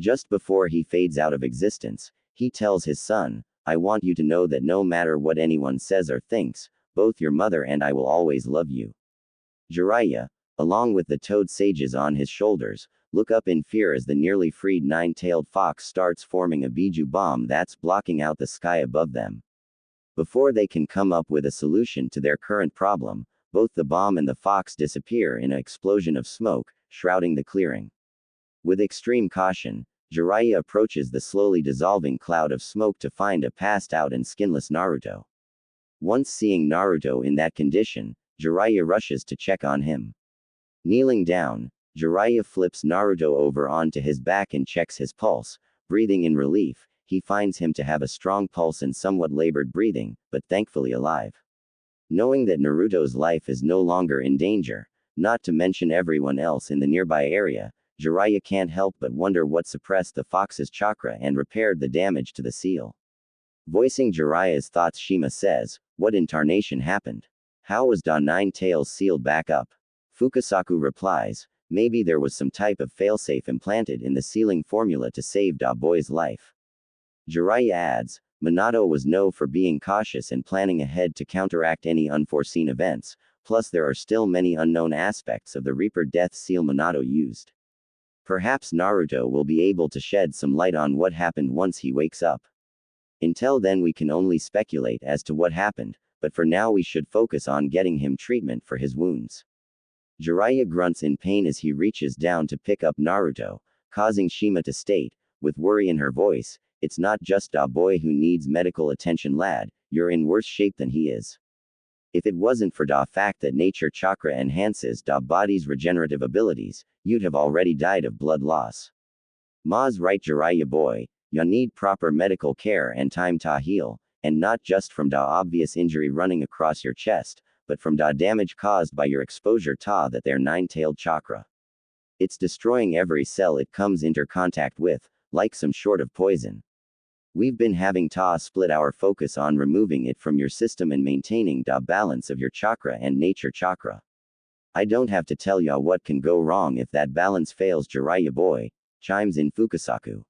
Speaker 1: Just before he fades out of existence, he tells his son, I want you to know that no matter what anyone says or thinks, both your mother and I will always love you. Jiraiya, along with the toad sages on his shoulders, look up in fear as the nearly freed nine-tailed fox starts forming a Biju bomb that's blocking out the sky above them. Before they can come up with a solution to their current problem, both the bomb and the fox disappear in an explosion of smoke, shrouding the clearing. With extreme caution, Jiraiya approaches the slowly dissolving cloud of smoke to find a passed-out and skinless Naruto. Once seeing Naruto in that condition, Jiraiya rushes to check on him. Kneeling down, Jiraiya flips Naruto over onto his back and checks his pulse. Breathing in relief, he finds him to have a strong pulse and somewhat labored breathing, but thankfully alive. Knowing that Naruto's life is no longer in danger, not to mention everyone else in the nearby area, Jiraiya can't help but wonder what suppressed the fox's chakra and repaired the damage to the seal. Voicing Jiraiya's thoughts, Shima says, what in tarnation happened? How was Da Nine-Tails sealed back up? Fukasaku replies, maybe there was some type of failsafe implanted in the sealing formula to save Da Boy's life. Jiraiya adds, Minato was known for being cautious and planning ahead to counteract any unforeseen events, plus there are still many unknown aspects of the Reaper Death Seal Minato used. Perhaps Naruto will be able to shed some light on what happened once he wakes up. Until then we can only speculate as to what happened, but for now we should focus on getting him treatment for his wounds. Jiraiya grunts in pain as he reaches down to pick up Naruto, causing Shima to state, with worry in her voice, it's not just Da Boy who needs medical attention lad, you're in worse shape than he is. If it wasn't for Da fact that nature chakra enhances Da body's regenerative abilities, you'd have already died of blood loss. Ma's right Jiraiya boy, you need proper medical care and time to heal, and not just from Da obvious injury running across your chest, but from Da damage caused by your exposure to that their nine-tailed chakra. It's destroying every cell it comes into contact with, like some sort of poison. We've been having to split our focus on removing it from your system and maintaining the balance of your chakra and nature chakra. I don't have to tell ya what can go wrong if that balance fails, Jiraiya boy, chimes in Fukasaku.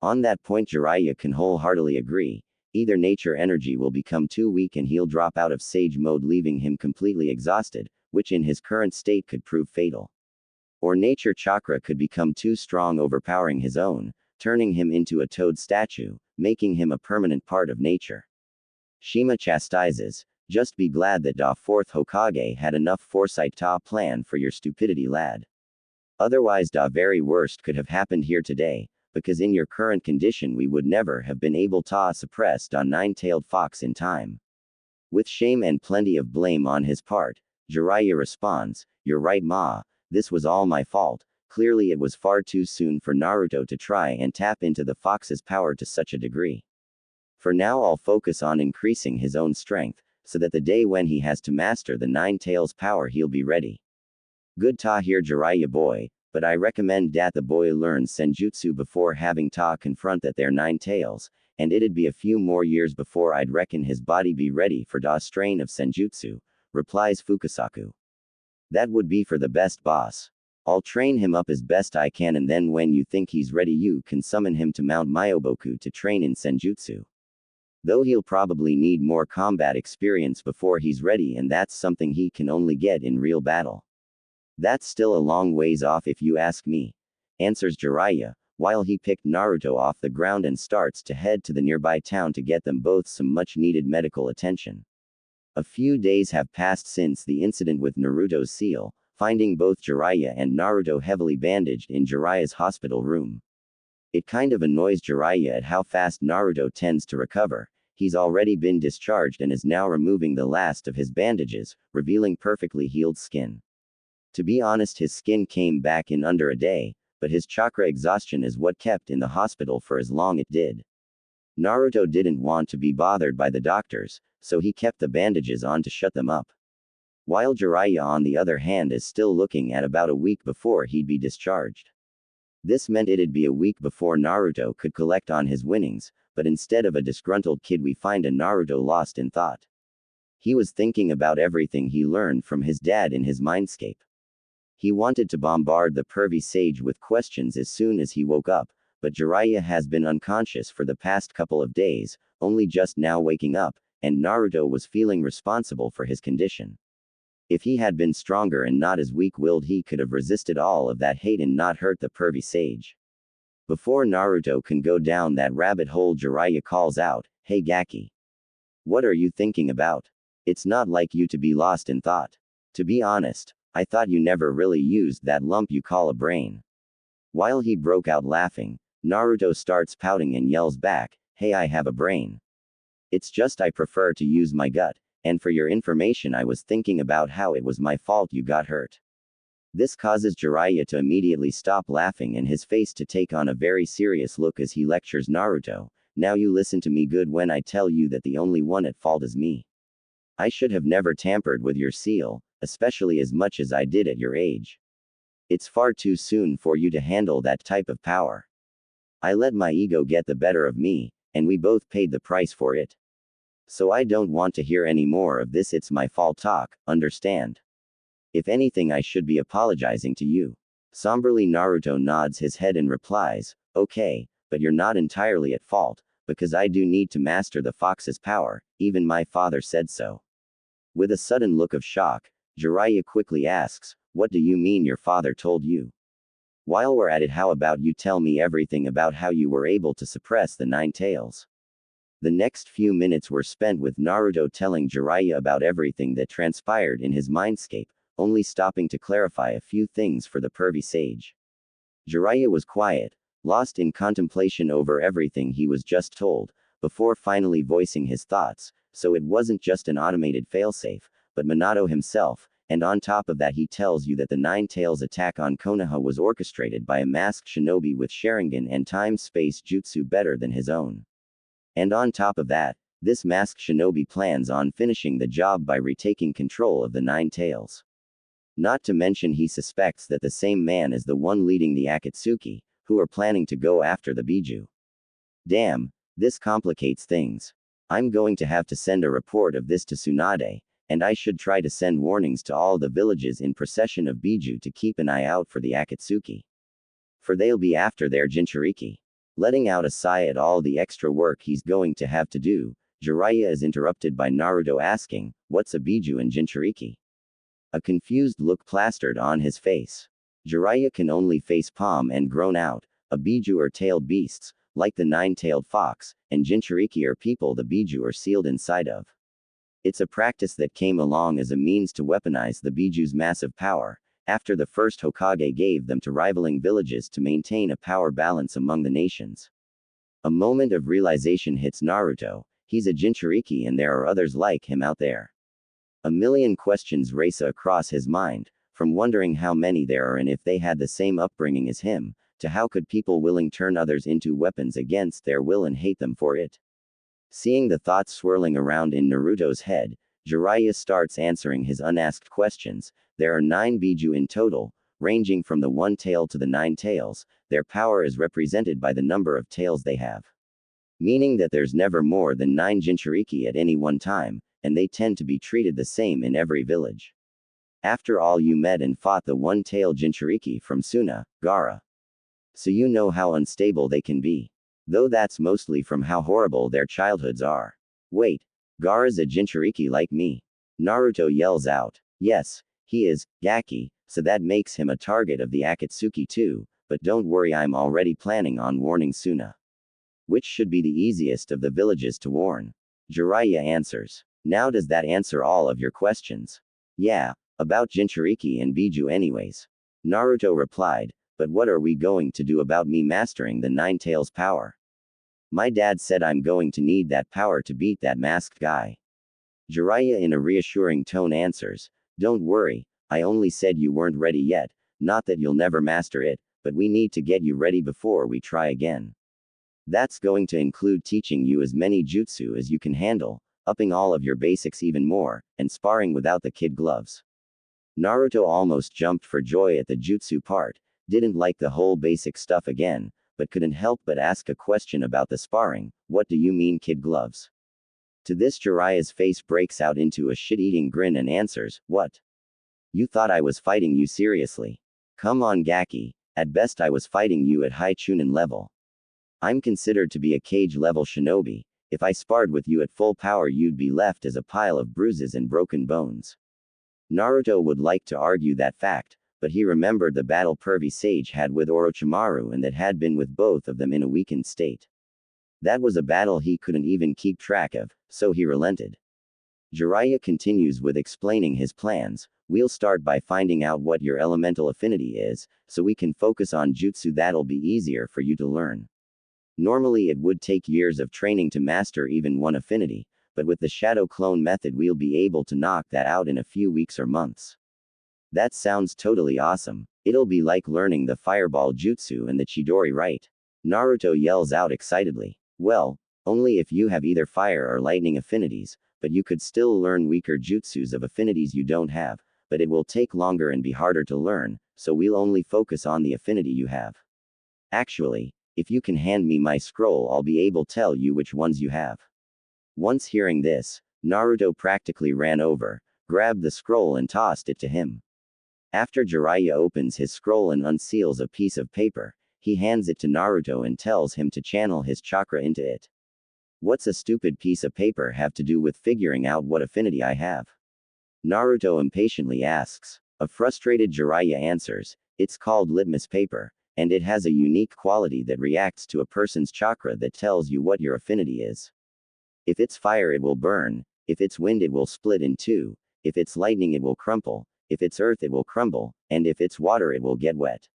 Speaker 1: On that point Jiraiya can wholeheartedly agree, either nature energy will become too weak and he'll drop out of sage mode leaving him completely exhausted, which in his current state could prove fatal. Or nature chakra could become too strong overpowering his own, turning him into a toad statue, making him a permanent part of nature. Shima chastises, just be glad that Da fourth Hokage had enough foresight to plan for your stupidity lad. Otherwise Da very worst could have happened here today, because in your current condition we would never have been able to suppress Da nine-tailed fox in time. With shame and plenty of blame on his part, Jiraiya responds, you're right Ma, this was all my fault. Clearly it was far too soon for Naruto to try and tap into the fox's power to such a degree. For now I'll focus on increasing his own strength, so that the day when he has to master the nine-tails power he'll be ready. Good ta hear Jiraiya boy, but I recommend that the boy learns senjutsu before having ta confront that their nine-tails, and it'd be a few more years before I'd reckon his body be ready for da strain of senjutsu, replies Fukasaku. That would be for the best boss. I'll train him up as best I can and then when you think he's ready you can summon him to Mount Myoboku to train in senjutsu. Though he'll probably need more combat experience before he's ready and that's something he can only get in real battle. That's still a long ways off if you ask me, answers Jiraiya, while he picked Naruto off the ground and starts to head to the nearby town to get them both some much needed medical attention. A few days have passed since the incident with Naruto's seal, finding both Jiraiya and Naruto heavily bandaged in Jiraiya's hospital room. It kind of annoys Jiraiya at how fast Naruto tends to recover. He's already been discharged and is now removing the last of his bandages, revealing perfectly healed skin. To be honest, his skin came back in under a day, but his chakra exhaustion is what kept in the hospital for as long it did. Naruto didn't want to be bothered by the doctors, so he kept the bandages on to shut them up. While Jiraiya on the other hand is still looking at about a week before he'd be discharged. This meant it'd be a week before Naruto could collect on his winnings, but instead of a disgruntled kid we find a Naruto lost in thought. He was thinking about everything he learned from his dad in his mindscape. He wanted to bombard the pervy sage with questions as soon as he woke up, but Jiraiya has been unconscious for the past couple of days, only just now waking up, and Naruto was feeling responsible for his condition. If he had been stronger and not as weak-willed, he could have resisted all of that hate and not hurt the pervy sage. Before Naruto can go down that rabbit hole, Jiraiya calls out, "Hey Gaki. What are you thinking about? It's not like you to be lost in thought. To be honest, I thought you never really used that lump you call a brain." While he broke out laughing, Naruto starts pouting and yells back, "Hey, I have a brain. It's just I prefer to use my gut. And for your information, I was thinking about how it was my fault you got hurt." This causes Jiraiya to immediately stop laughing and his face to take on a very serious look as he lectures Naruto, "Now you listen to me good when I tell you that the only one at fault is me. I should have never tampered with your seal, especially as much as I did at your age. It's far too soon for you to handle that type of power. I let my ego get the better of me, and we both paid the price for it. So I don't want to hear any more of this it's my fault talk, understand? If anything, I should be apologizing to you." Somberly, Naruto nods his head and replies, "Okay, but you're not entirely at fault, because I do need to master the fox's power, even my father said so." With a sudden look of shock, Jiraiya quickly asks, "What do you mean your father told you? While we're at it, how about you tell me everything about how you were able to suppress the 9 tails?" The next few minutes were spent with Naruto telling Jiraiya about everything that transpired in his mindscape, only stopping to clarify a few things for the pervy sage. Jiraiya was quiet, lost in contemplation over everything he was just told, before finally voicing his thoughts, so it wasn't just an automated failsafe, but Minato himself, and on top of that he tells you that the 9 tails attack on Konoha was orchestrated by a masked shinobi with Sharingan and time-space jutsu better than his own. And on top of that, this masked shinobi plans on finishing the job by retaking control of the 9 tails. Not to mention he suspects that the same man is the one leading the Akatsuki, who are planning to go after the Biju. Damn, this complicates things. I'm going to have to send a report of this to Tsunade, and I should try to send warnings to all the villages in procession of Biju to keep an eye out for the Akatsuki. For they'll be after their Jinchuriki. Letting out a sigh at all the extra work he's going to have to do, Jiraiya is interrupted by Naruto asking, "What's a Biju and Jinchuriki?" A confused look plastered on his face. Jiraiya can only face palm and groan out, "A Biju are tailed beasts, like the 9-tailed fox, and Jinchuriki are people the Biju are sealed inside of. It's a practice that came along as a means to weaponize the Biju's massive power, after the first Hokage gave them to rivaling villages to maintain a power balance among the nations." A moment of realization hits Naruto, he's a Jinchuriki and there are others like him out there. A million questions race across his mind, from wondering how many there are and if they had the same upbringing as him, to how could people willing turn others into weapons against their will and hate them for it. Seeing the thoughts swirling around in Naruto's head, Jiraiya starts answering his unasked questions. There are 9 Biju in total, ranging from the 1 tail to the 9 tails. Their power is represented by the number of tails they have. Meaning that there's never more than 9 Jinchuriki at any one time, and they tend to be treated the same in every village. After all, you met and fought the 1-tailed Jinchuriki from Suna, Gaara. So you know how unstable they can be. Though that's mostly from how horrible their childhoods are. Wait, Gaara's a Jinchuriki like me? Naruto yells out. Yes, he is, Gaki, so that makes him a target of the Akatsuki too, but don't worry, I'm already planning on warning Suna. Which should be the easiest of the villages to warn. Jiraiya answers. Now does that answer all of your questions? Yeah, about Jinchuriki and Biju anyways. Naruto replied, but what are we going to do about me mastering the 9 tails power? My dad said I'm going to need that power to beat that masked guy. Jiraiya in a reassuring tone answers, don't worry, I only said you weren't ready yet, not that you'll never master it, but we need to get you ready before we try again. That's going to include teaching you as many jutsu as you can handle, upping all of your basics even more, and sparring without the kid gloves. Naruto almost jumped for joy at the jutsu part, didn't like the whole basic stuff again, but couldn't help but ask a question about the sparring. What do you mean kid gloves? To this Jiraiya's face breaks out into a shit-eating grin and answers, what? You thought I was fighting you seriously? Come on Gaki, at best I was fighting you at high Chunin level. I'm considered to be a cage level shinobi. If I sparred with you at full power you'd be left as a pile of bruises and broken bones. Naruto would like to argue that fact, but he remembered the battle Pervy Sage had with Orochimaru and that had been with both of them in a weakened state. That was a battle he couldn't even keep track of, so he relented. Jiraiya continues with explaining his plans. We'll start by finding out what your elemental affinity is, so we can focus on jutsu. That'll be easier for you to learn. Normally it would take years of training to master even one affinity, but with the shadow clone method we'll be able to knock that out in a few weeks or months. That sounds totally awesome. It'll be like learning the fireball jutsu and the Chidori, right? Naruto yells out excitedly. Well, only if you have either fire or lightning affinities, but you could still learn weaker jutsus of affinities you don't have, but it will take longer and be harder to learn, so we'll only focus on the affinity you have. Actually, if you can hand me my scroll I'll be able to tell you which ones you have. Once hearing this, Naruto practically ran over, grabbed the scroll and tossed it to him. After Jiraiya opens his scroll and unseals a piece of paper, he hands it to Naruto and tells him to channel his chakra into it. What's a stupid piece of paper have to do with figuring out what affinity I have? Naruto impatiently asks. A frustrated Jiraiya answers, it's called litmus paper, and it has a unique quality that reacts to a person's chakra that tells you what your affinity is. If it's fire it will burn, if it's wind it will split in two, if it's lightning it will crumple, if it's earth it will crumble, and if it's water it will get wet.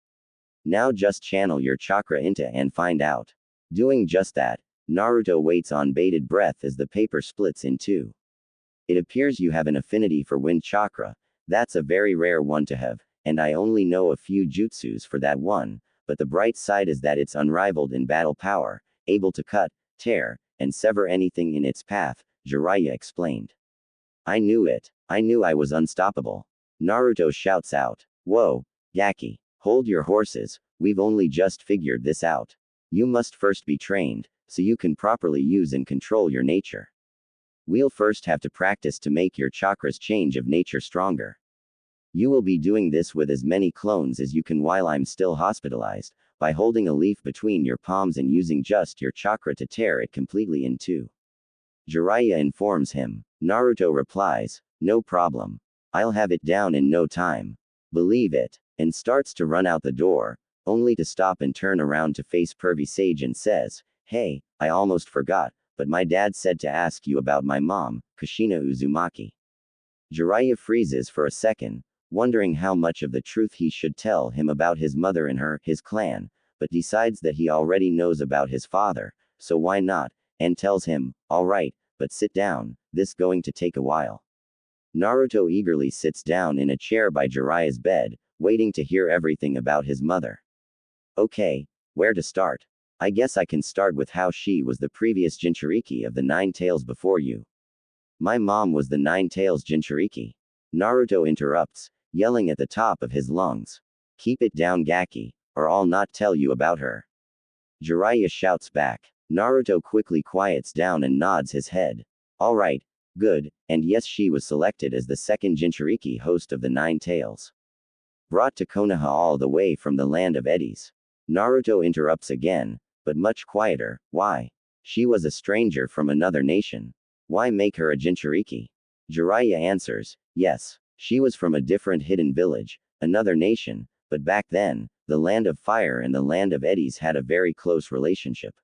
Speaker 1: Now just channel your chakra into and find out. Doing just that, Naruto waits on bated breath as the paper splits in two. It appears you have an affinity for wind chakra. That's a very rare one to have, and I only know a few jutsus for that one, but the bright side is that it's unrivaled in battle power, able to cut, tear, and sever anything in its path, Jiraiya explained. I knew it. I knew I was unstoppable. Naruto shouts out. Whoa, Gaki. Hold your horses, we've only just figured this out. You must first be trained, so you can properly use and control your nature. We'll first have to practice to make your chakra's change of nature stronger. You will be doing this with as many clones as you can while I'm still hospitalized, by holding a leaf between your palms and using just your chakra to tear it completely in two. Jiraiya informs him. Naruto replies, no problem. I'll have it down in no time. Believe it. And starts to run out the door, only to stop and turn around to face Pervy Sage and says, hey, I almost forgot, but my dad said to ask you about my mom, Kushina Uzumaki. Jiraiya freezes for a second, wondering how much of the truth he should tell him about his mother and his clan, but decides that he already knows about his father, so why not, and tells him, alright, but sit down, this going to take a while. Naruto eagerly sits down in a chair by Jiraiya's bed, waiting to hear everything about his mother. Okay, where to start? I guess I can start with how she was the previous Jinchuriki of the 9 tails before you. My mom was the 9 tails Jinchuriki. Naruto interrupts, yelling at the top of his lungs. Keep it down Gaki, or I'll not tell you about her. Jiraiya shouts back. Naruto quickly quiets down and nods his head. Alright, good, and yes she was selected as the second Jinchuriki host of the 9 tails. Brought to Konoha all the way from the land of eddies. Naruto interrupts again, but much quieter. Why? She was a stranger from another nation. Why make her a Jinchuriki? Jiraiya answers, yes, she was from a different hidden village, another nation, but back then, the land of fire and the land of eddies had a very close relationship.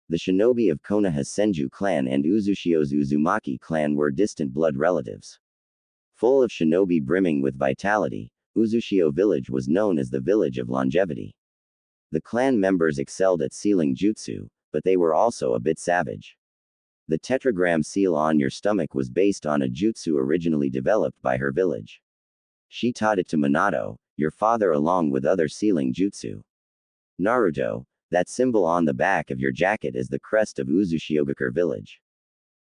Speaker 1: The shinobi of Konoha's Senju clan and Uzushio's Uzumaki clan were distant blood relatives. Full of shinobi brimming with vitality, Uzushio village was known as the village of longevity. The clan members excelled at sealing jutsu, but they were also a bit savage. The tetragram seal on your stomach was based on a jutsu originally developed by her village. She taught it to Minato, your father along with other sealing jutsu. Naruto, that symbol on the back of your jacket is the crest of Uzushiogakure village.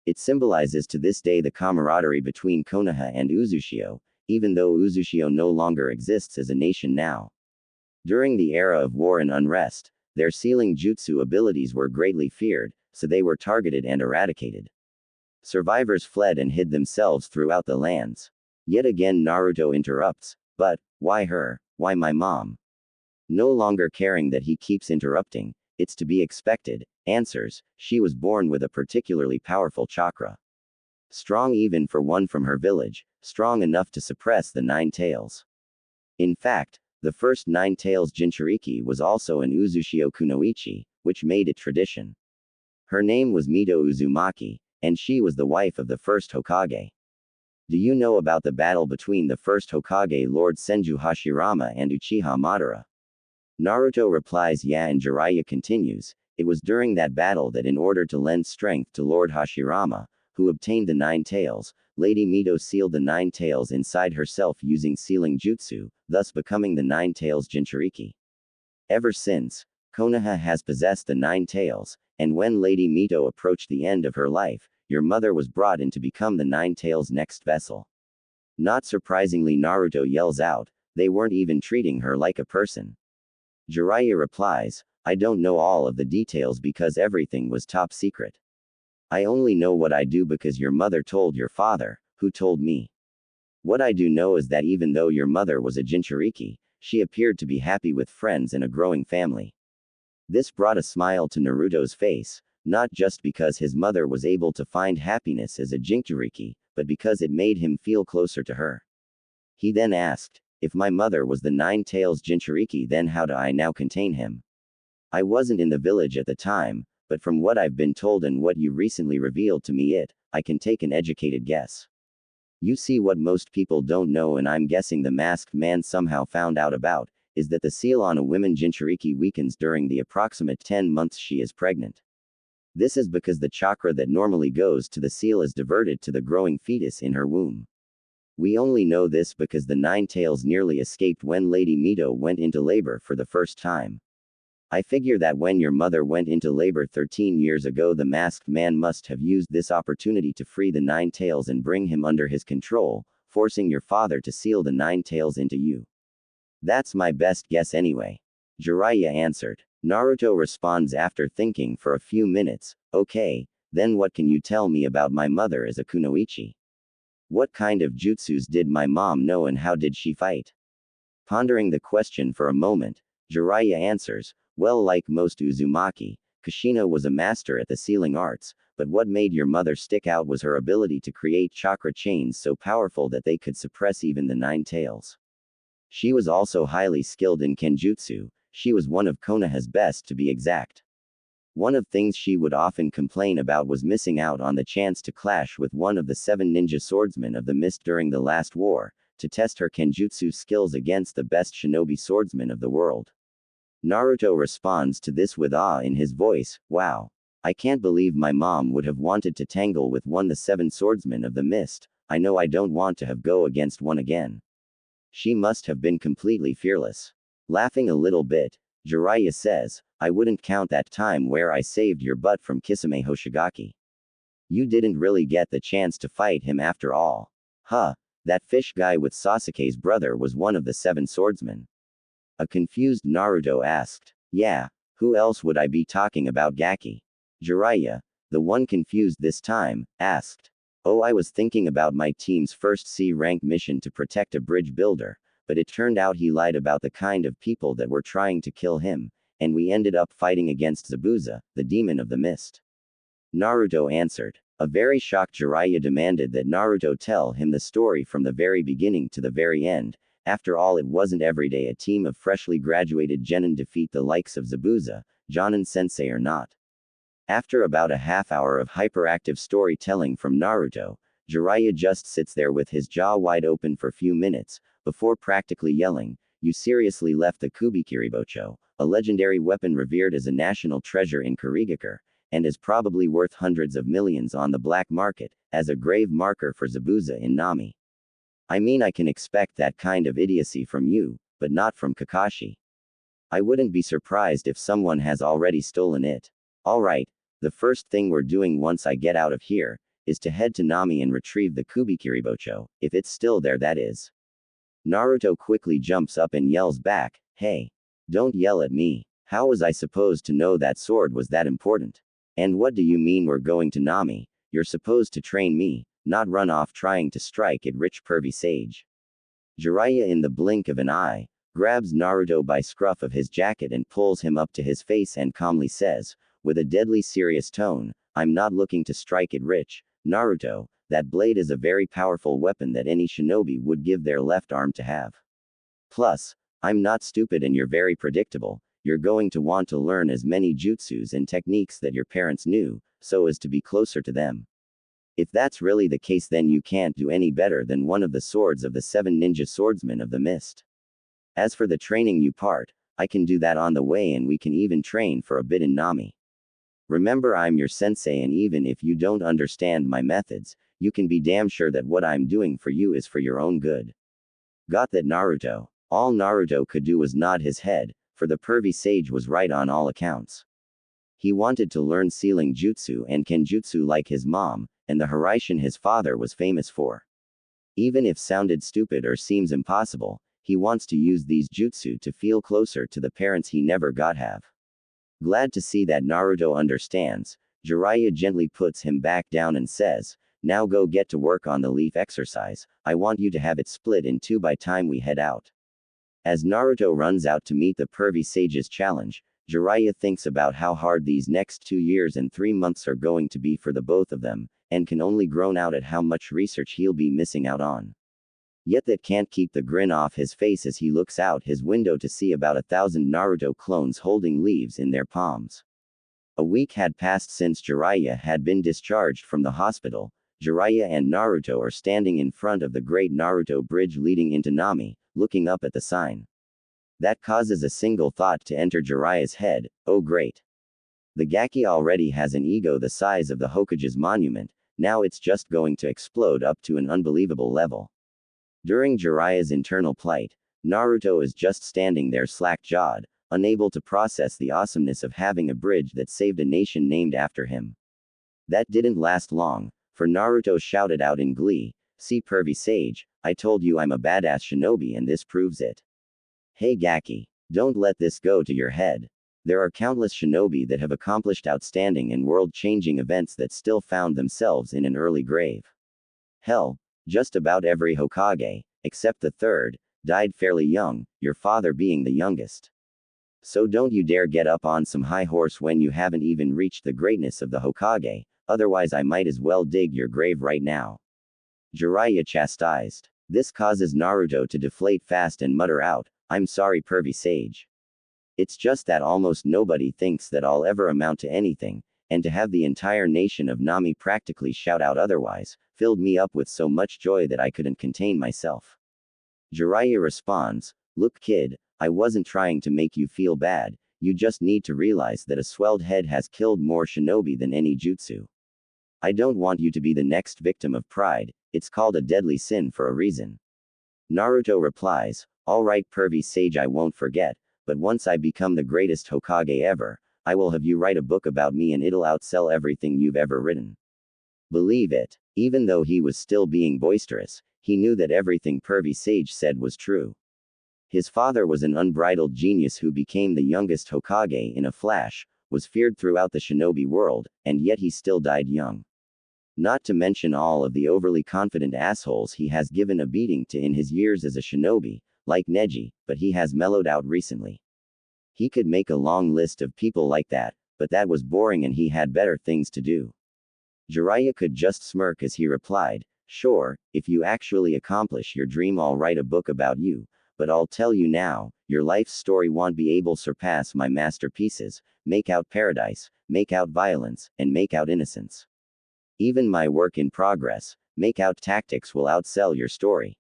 Speaker 1: It symbolizes to this day the camaraderie between Konoha and Uzushio, even though Uzushio no longer exists as a nation now. During the era of war and unrest, their sealing jutsu abilities were greatly feared, so they were targeted and eradicated. Survivors fled and hid themselves throughout the lands. Yet again Naruto interrupts, but, why her, why my mom? No longer caring that he keeps interrupting, it's to be expected, answers, she was born with a particularly powerful chakra. Strong even for one from her village, strong enough to suppress the nine tails. In fact, the first nine tails Jinchuriki was also an Uzushio kunoichi, which made it tradition. Her name was Mito Uzumaki, and she was the wife of the first Hokage. Do you know about the battle between the first Hokage Lord Senju Hashirama and Uchiha Madara? Naruto replies yeah, and Jiraiya continues, it was during that battle that in order to lend strength to Lord Hashirama, who obtained the nine tails, Lady Mito sealed the nine tails inside herself using sealing jutsu, thus becoming the nine tails Jinchuriki. Ever since, Konoha has possessed the nine tails, and when Lady Mito approached the end of her life, your mother was brought in to become the nine tails' next vessel. Not surprisingly, Naruto yells out, they weren't even treating her like a person. Jiraiya replies, I don't know all of the details because everything was top secret. I only know what I do because your mother told your father, who told me. What I do know is that even though your mother was a Jinchuriki, she appeared to be happy with friends and a growing family. This brought a smile to Naruto's face, not just because his mother was able to find happiness as a Jinchuriki, but because it made him feel closer to her. He then asked, if my mother was the nine tails Jinchuriki, then how do I now contain him? I wasn't in the village at the time, but from what I've been told and what you recently revealed to me I can take an educated guess. You see, what most people don't know, and I'm guessing the masked man somehow found out about, is that the seal on a woman Jinchuriki weakens during the approximate 10 months she is pregnant. This is because the chakra that normally goes to the seal is diverted to the growing fetus in her womb. We only know this because the nine tails nearly escaped when Lady Mito went into labor for the first time. I figure that when your mother went into labor 13 years ago, the masked man must have used this opportunity to free the nine tails and bring him under his control, forcing your father to seal the nine tails into you. That's my best guess anyway. Jiraiya answered. Naruto responds after thinking for a few minutes, okay, then what can you tell me about my mother as a kunoichi? What kind of jutsus did my mom know and how did she fight? Pondering the question for a moment, Jiraiya answers, well, like most Uzumaki, Kushina was a master at the sealing arts, but what made your mother stick out was her ability to create chakra chains so powerful that they could suppress even the nine tails. She was also highly skilled in kenjutsu, she was one of Konoha's best to be exact. One of things she would often complain about was missing out on the chance to clash with one of the 7 ninja swordsmen of the mist during the last war, to test her kenjutsu skills against the best shinobi swordsman of the world. Naruto responds to this with awe in his voice, wow. I can't believe my mom would have wanted to tangle with one of the 7 swordsmen of the mist, I know I don't want to have go against one again. She must have been completely fearless. Laughing a little bit, Jiraiya says, I wouldn't count that time where I saved your butt from Kisame Hoshigaki. You didn't really get the chance to fight him after all. Huh, that fish guy with Sasuke's brother was one of the 7 swordsmen. A confused Naruto asked, yeah, who else would I be talking about, Gaki? Jiraiya, the one confused this time, asked. Oh, I was thinking about my team's first C-rank mission to protect a bridge builder, but it turned out he lied about the kind of people that were trying to kill him, and we ended up fighting against Zabuza, the demon of the mist. Naruto answered. A very shocked Jiraiya demanded that Naruto tell him the story from the very beginning to the very end. After all, it wasn't every day a team of freshly graduated genin defeat the likes of Zabuza, Jonin-sensei or not. After about a half hour of hyperactive storytelling from Naruto, Jiraiya just sits there with his jaw wide open for a few minutes, before practically yelling, you seriously left the Kubikiribocho, a legendary weapon revered as a national treasure in Kurigakure, and is probably worth hundreds of millions on the black market, as a grave marker for Zabuza in Nami. I mean, I can expect that kind of idiocy from you, but not from Kakashi. I wouldn't be surprised if someone has already stolen it. Alright, the first thing we're doing once I get out of here, is to head to Nami and retrieve the Kubikiribocho, if it's still there, that is. Naruto quickly jumps up and yells back, "Hey! Don't yell at me. How was I supposed to know that sword was that important? And what do you mean we're going to Nami? You're supposed to train me, not run off trying to strike it rich pervy sage." Jiraiya, in the blink of an eye, grabs Naruto by scruff of his jacket and pulls him up to his face and calmly says, with a deadly serious tone, "I'm not looking to strike it rich, Naruto. That blade is a very powerful weapon that any shinobi would give their left arm to have. Plus, I'm not stupid and you're very predictable. You're going to want to learn as many jutsus and techniques that your parents knew, so as to be closer to them. If that's really the case, then you can't do any better than one of the swords of the 7 ninja swordsmen of the mist. As for the training you part, I can do that on the way, and we can even train for a bit in Nami. Remember, I'm your sensei, and even if you don't understand my methods, you can be damn sure that what I'm doing for you is for your own good." Got that, Naruto? All Naruto could do was nod his head, for the pervy sage was right on all accounts. He wanted to learn sealing jutsu and kenjutsu like his mom, and the Hiraishin his father was famous for. Even if sounded stupid or seems impossible, he wants to use these jutsu to feel closer to the parents he never got have. Glad to see that Naruto understands, Jiraiya gently puts him back down and says, "Now go get to work on the leaf exercise. I want you to have it split in 2 by time we head out." As Naruto runs out to meet the pervy sage's challenge, Jiraiya thinks about how hard these next 2 years and 3 months are going to be for the both of them, and can only groan out at how much research he'll be missing out on. Yet that can't keep the grin off his face as he looks out his window to see about 1,000 Naruto clones holding leaves in their palms. A week had passed since Jiraiya had been discharged from the hospital. Jiraiya and Naruto are standing in front of the Great Naruto Bridge leading into Nami, looking up at the sign. That causes a single thought to enter Jiraiya's head: oh great. The Gaki already has an ego the size of the Hokage's monument, now it's just going to explode up to an unbelievable level. During Jiraiya's internal plight, Naruto is just standing there slack-jawed, unable to process the awesomeness of having a bridge that saved a nation named after him. That didn't last long, for Naruto shouted out in glee, "See pervy sage, I told you I'm a badass shinobi and this proves it. Hey Gaki, don't let this go to your head. There are countless shinobi that have accomplished outstanding and world-changing events that still found themselves in an early grave. Hell, just about every Hokage, except the third, died fairly young, your father being the youngest. So don't you dare get up on some high horse when you haven't even reached the greatness of the Hokage, otherwise I might as well dig your grave right now." Jiraiya chastised. This causes Naruto to deflate fast and mutter out, "I'm sorry pervy sage. It's just that almost nobody thinks that I'll ever amount to anything, and to have the entire nation of Nami practically shout out otherwise, filled me up with so much joy that I couldn't contain myself." Jiraiya responds, "Look kid, I wasn't trying to make you feel bad, you just need to realize that a swelled head has killed more shinobi than any jutsu. I don't want you to be the next victim of pride, it's called a deadly sin for a reason." Naruto replies, "Alright pervy sage, I won't forget, but once I become the greatest Hokage ever, I will have you write a book about me and it'll outsell everything you've ever written." Believe it. Even though he was still being boisterous, he knew that everything pervy sage said was true. His father was an unbridled genius who became the youngest Hokage in a flash, was feared throughout the shinobi world, and yet he still died young. Not to mention all of the overly confident assholes he has given a beating to in his years as a shinobi, like Neji, but he has mellowed out recently. He could make a long list of people like that, but that was boring and he had better things to do. Jiraiya could just smirk as he replied, "Sure, if you actually accomplish your dream I'll write a book about you, but I'll tell you now, your life's story won't be able to surpass my masterpieces, Make Out Paradise, Make Out Violence, and Make Out Innocence. Even my work in progress, Make Out Tactics will outsell your story.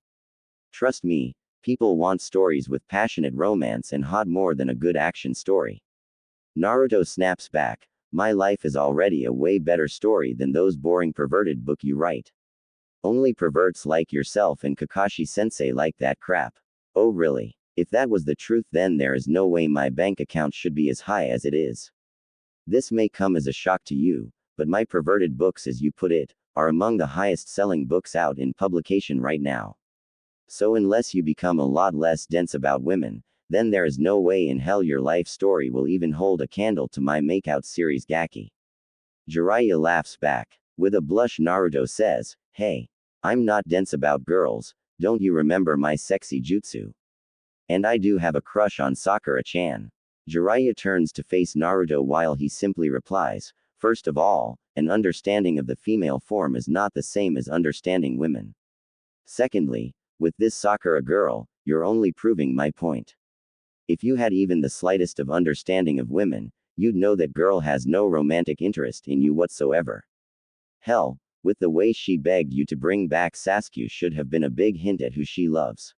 Speaker 1: Trust me, people want stories with passionate romance and hot more than a good action story." Naruto snaps back, "My life is already a way better story than those boring perverted book you write. Only perverts like yourself and Kakashi-sensei like that crap." "Oh really? If that was the truth then there is no way my bank account should be as high as it is. This may come as a shock to you, but my perverted books as you put it, are among the highest selling books out in publication right now. So unless you become a lot less dense about women, then there is no way in hell your life story will even hold a candle to my makeout series Gaki. Jiraiya laughs back. With a blush Naruto says, "Hey, I'm not dense about girls, don't you remember my sexy jutsu? And I do have a crush on Sakura-chan." Jiraiya turns to face Naruto while he simply replies, "First of all, an understanding of the female form is not the same as understanding women. Secondly, with this Sakura girl, you're only proving my point. If you had even the slightest of understanding of women, you'd know that girl has no romantic interest in you whatsoever. Hell, with the way she begged you to bring back Sasuke should have been a big hint at who she loves."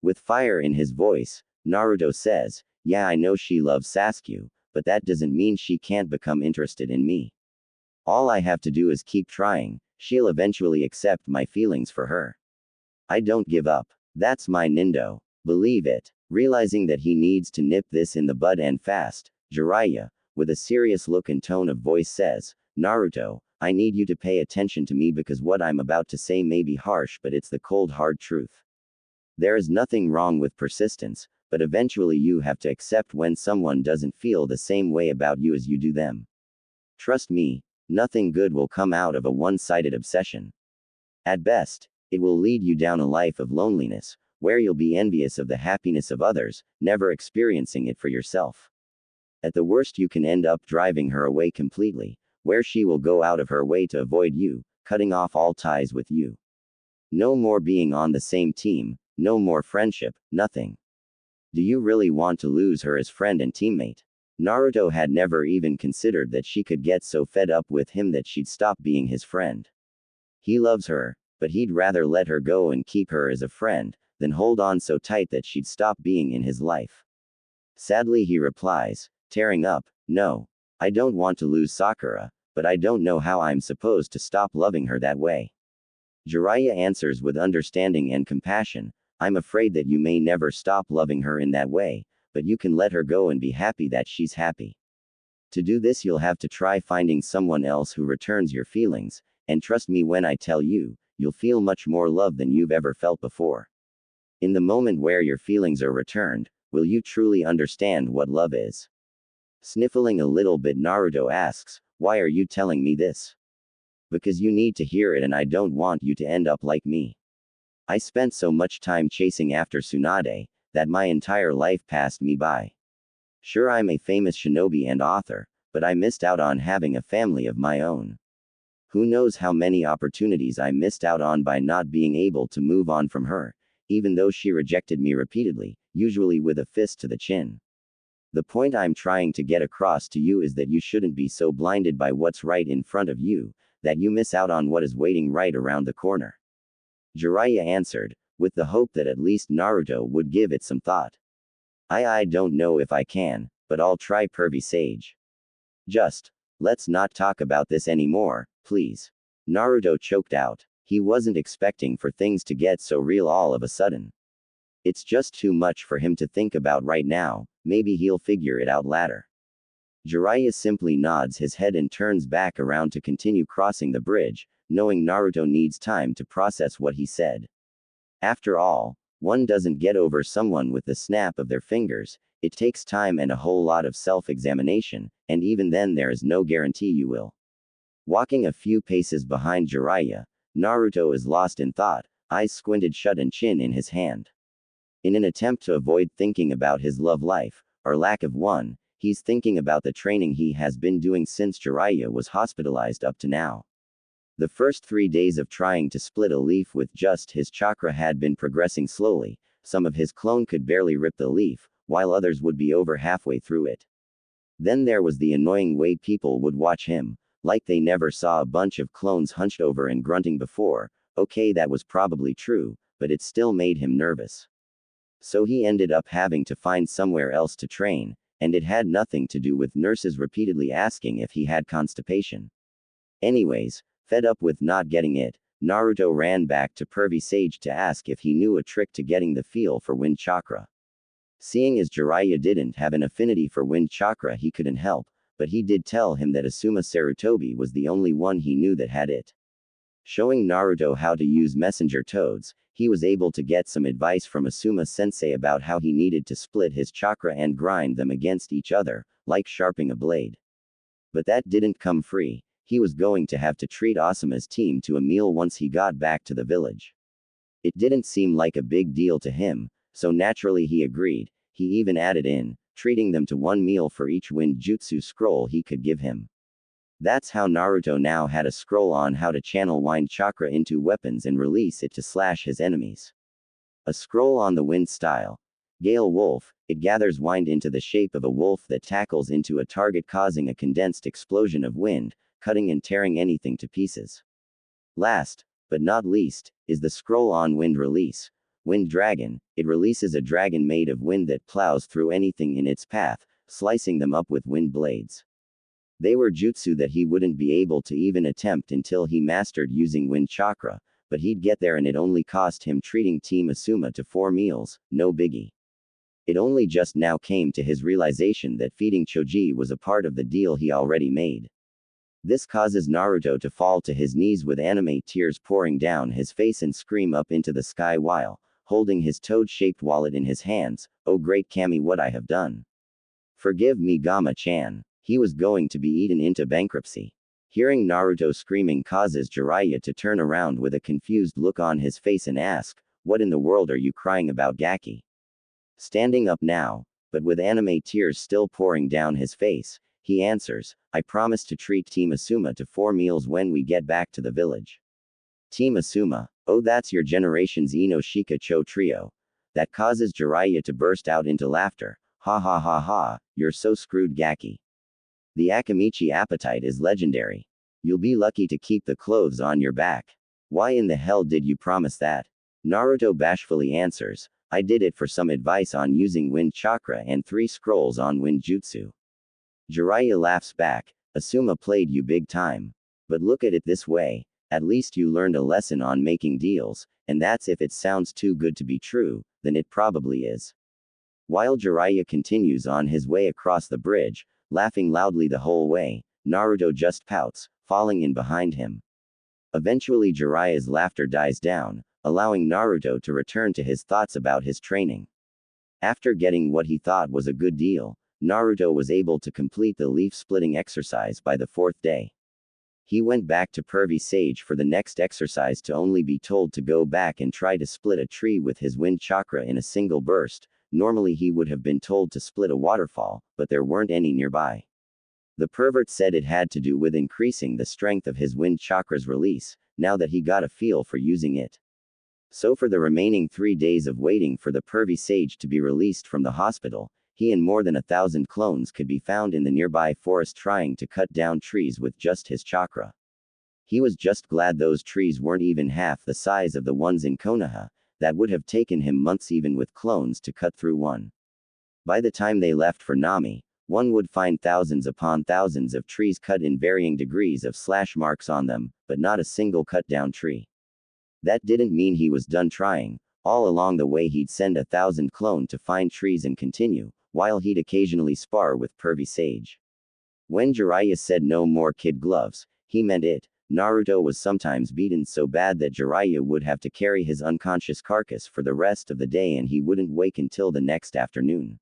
Speaker 1: With fire in his voice, Naruto says, "Yeah, I know she loves Sasuke, but that doesn't mean she can't become interested in me. All I have to do is keep trying, she'll eventually accept my feelings for her. I don't give up. That's my nindo. Believe it." Realizing that he needs to nip this in the bud and fast, Jiraiya, with a serious look and tone of voice says, "Naruto, I need you to pay attention to me because what I'm about to say may be harsh, but it's the cold hard truth. There is nothing wrong with persistence, but eventually you have to accept when someone doesn't feel the same way about you as you do them. Trust me, nothing good will come out of a one-sided obsession. At best, it will lead you down a life of loneliness, where you'll be envious of the happiness of others, never experiencing it for yourself. At the worst, you can end up driving her away completely, where she will go out of her way to avoid you, cutting off all ties with you. No more being on the same team, no more friendship, nothing. Do you really want to lose her as friend and teammate?" Naruto had never even considered that she could get so fed up with him that she'd stop being his friend. He loves her, but he'd rather let her go and keep her as a friend, than hold on so tight that she'd stop being in his life. Sadly, he replies, tearing up, "No. I don't want to lose Sakura, but I don't know how I'm supposed to stop loving her that way." Jiraiya answers with understanding and compassion, "I'm afraid that you may never stop loving her in that way, but you can let her go and be happy that she's happy. To do this, you'll have to try finding someone else who returns your feelings, and trust me when I tell you, you'll feel much more love than you've ever felt before. In the moment where your feelings are returned, will you truly understand what love is?" Sniffling a little bit, Naruto asks, "Why are you telling me this?" "Because you need to hear it and I don't want you to end up like me. I spent so much time chasing after Tsunade, that my entire life passed me by. Sure, I'm a famous shinobi and author, but I missed out on having a family of my own. Who knows how many opportunities I missed out on by not being able to move on from her, even though she rejected me repeatedly, usually with a fist to the chin. The point I'm trying to get across to you is that you shouldn't be so blinded by what's right in front of you, that you miss out on what is waiting right around the corner." Jiraiya answered, with the hope that at least Naruto would give it some thought. I don't know if I can, but I'll try, pervy sage. Just, let's not talk about this anymore, please." Naruto choked out. He wasn't expecting for things to get so real all of a sudden. It's just too much for him to think about right now, maybe he'll figure it out later. Jiraiya simply nods his head and turns back around to continue crossing the bridge, knowing Naruto needs time to process what he said. After all, one doesn't get over someone with the snap of their fingers, it takes time and a whole lot of self-examination, and even then there is no guarantee you will. Walking a few paces behind Jiraiya, Naruto is lost in thought, eyes squinted shut and chin in his hand. In an attempt to avoid thinking about his love life, or lack of one, he's thinking about the training he has been doing since Jiraiya was hospitalized up to now. The first 3 days of trying to split a leaf with just his chakra had been progressing slowly, some of his clone could barely rip the leaf, while others would be over halfway through it. Then there was the annoying way people would watch him, like they never saw a bunch of clones hunched over and grunting before. Okay, that was probably true, but it still made him nervous. So he ended up having to find somewhere else to train, and it had nothing to do with nurses repeatedly asking if he had constipation. Anyways, fed up with not getting it, Naruto ran back to Pervy Sage to ask if he knew a trick to getting the feel for wind chakra. Seeing as Jiraiya didn't have an affinity for wind chakra, he couldn't help, but he did tell him that Asuma Sarutobi was the only one he knew that had it. Showing Naruto how to use messenger toads, he was able to get some advice from Asuma-sensei about how he needed to split his chakra and grind them against each other, like sharpening a blade. But that didn't come free. He was going to have to treat Asuma's team to a meal once he got back to the village. It didn't seem like a big deal to him, so naturally he agreed. He even added in, treating them to one meal for each wind jutsu scroll he could give him. That's how Naruto now had a scroll on how to channel wind chakra into weapons and release it to slash his enemies. A scroll on the wind style. Gale Wolf, it gathers wind into the shape of a wolf that tackles into a target, causing a condensed explosion of wind, cutting and tearing anything to pieces. Last, but not least, is the scroll on wind release. Wind Dragon, it releases a dragon made of wind that plows through anything in its path, slicing them up with wind blades. They were jutsu that he wouldn't be able to even attempt until he mastered using wind chakra, but he'd get there, and it only cost him treating Team Asuma to 4 meals, no biggie. It only just now came to his realization that feeding Choji was a part of the deal he already made. This causes Naruto to fall to his knees with anime tears pouring down his face and scream up into the sky while holding his toad-shaped wallet in his hands. "Oh great Kami, what I have done. Forgive me, Gama-chan." He was going to be eaten into bankruptcy. Hearing Naruto screaming causes Jiraiya to turn around with a confused look on his face and ask, "What in the world are you crying about, Gaki?" Standing up now, but with anime tears still pouring down his face, he answers, "I promise to treat Team Asuma to 4 meals when we get back to the village." Team Asuma, oh that's your generation's Inoshika Cho trio. That causes Jiraiya to burst out into laughter. "Ha ha ha ha, you're so screwed, Gaki. The Akamichi appetite is legendary. You'll be lucky to keep the clothes on your back. Why in the hell did you promise that?" Naruto bashfully answers, "I did it for some advice on using wind chakra and 3 scrolls on wind jutsu." Jiraiya laughs back, "Asuma played you big time. But look at it this way, at least you learned a lesson on making deals, and that's if it sounds too good to be true, then it probably is." While Jiraiya continues on his way across the bridge, laughing loudly the whole way, Naruto just pouts, falling in behind him. Eventually Jiraiya's laughter dies down, allowing Naruto to return to his thoughts about his training. After getting what he thought was a good deal, Naruto was able to complete the leaf-splitting exercise by the 4th day. He went back to Pervy Sage for the next exercise to only be told to go back and try to split a tree with his wind chakra in a single burst. Normally he would have been told to split a waterfall, but there weren't any nearby. The pervert said it had to do with increasing the strength of his wind chakra's release, now that he got a feel for using it. So for the remaining 3 days of waiting for the Pervy Sage to be released from the hospital, he and more than 1,000 clones could be found in the nearby forest trying to cut down trees with just his chakra. He was just glad those trees weren't even half the size of the ones in Konoha. That would have taken him months even with clones to cut through one. By the time they left for Nami, one would find thousands upon thousands of trees cut in varying degrees of slash marks on them, but not a single cut down tree. That didn't mean he was done trying. All along the way he'd send 1,000 clone to find trees and continue, while he'd occasionally spar with Pervy Sage. When Jiraiya said no more kid gloves, he meant it. Naruto was sometimes beaten so bad that Jiraiya would have to carry his unconscious carcass for the rest of the day and he wouldn't wake until the next afternoon.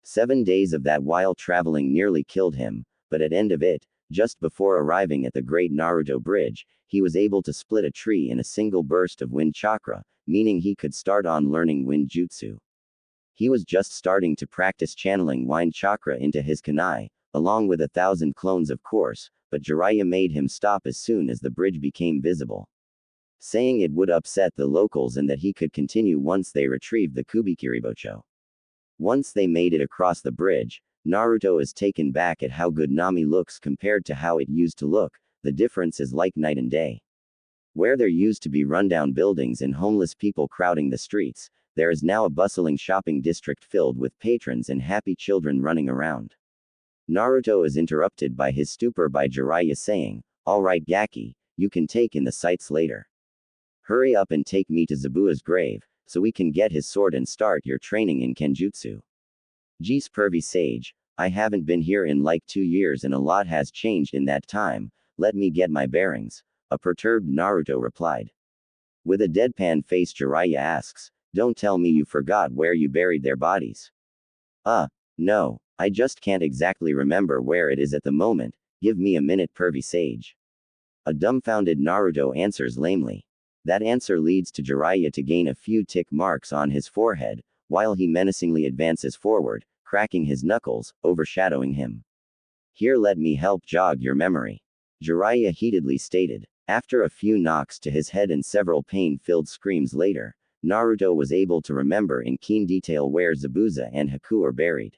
Speaker 1: 7 days of that while traveling nearly killed him, but at end of it, just before arriving at the Great Naruto Bridge, he was able to split a tree in a single burst of wind chakra, meaning he could start on learning wind jutsu. He was just starting to practice channeling wind chakra into his kunai, along with 1,000 clones of course, but Jiraiya made him stop as soon as the bridge became visible, saying it would upset the locals and that he could continue once they retrieved the Kubikiribocho. Once they made it across the bridge, Naruto is taken back at how good Nami looks compared to how it used to look. The difference is like night and day. Where there used to be rundown buildings and homeless people crowding the streets, there is now a bustling shopping district filled with patrons and happy children running around. Naruto is interrupted by his stupor by Jiraiya saying, "Alright Gaki, you can take in the sights later. Hurry up and take me to Zabua's grave, so we can get his sword and start your training in Kenjutsu." "Geez Pervy Sage, I haven't been here in like 2 years and a lot has changed in that time, let me get my bearings. a perturbed Naruto replied. With a deadpan face, Jiraiya asks, don't tell me you forgot where you buried their bodies. No, I just can't exactly remember where it is at the moment, give me a minute, pervy sage. A dumbfounded Naruto answers lamely. That answer leads to Jiraiya to gain a few tick marks on his forehead, while he menacingly advances forward, cracking his knuckles, overshadowing him. Here, let me help jog your memory. Jiraiya heatedly stated. After a few knocks to his head and several pain-filled screams later, Naruto was able to remember in keen detail where Zabuza and Haku are buried.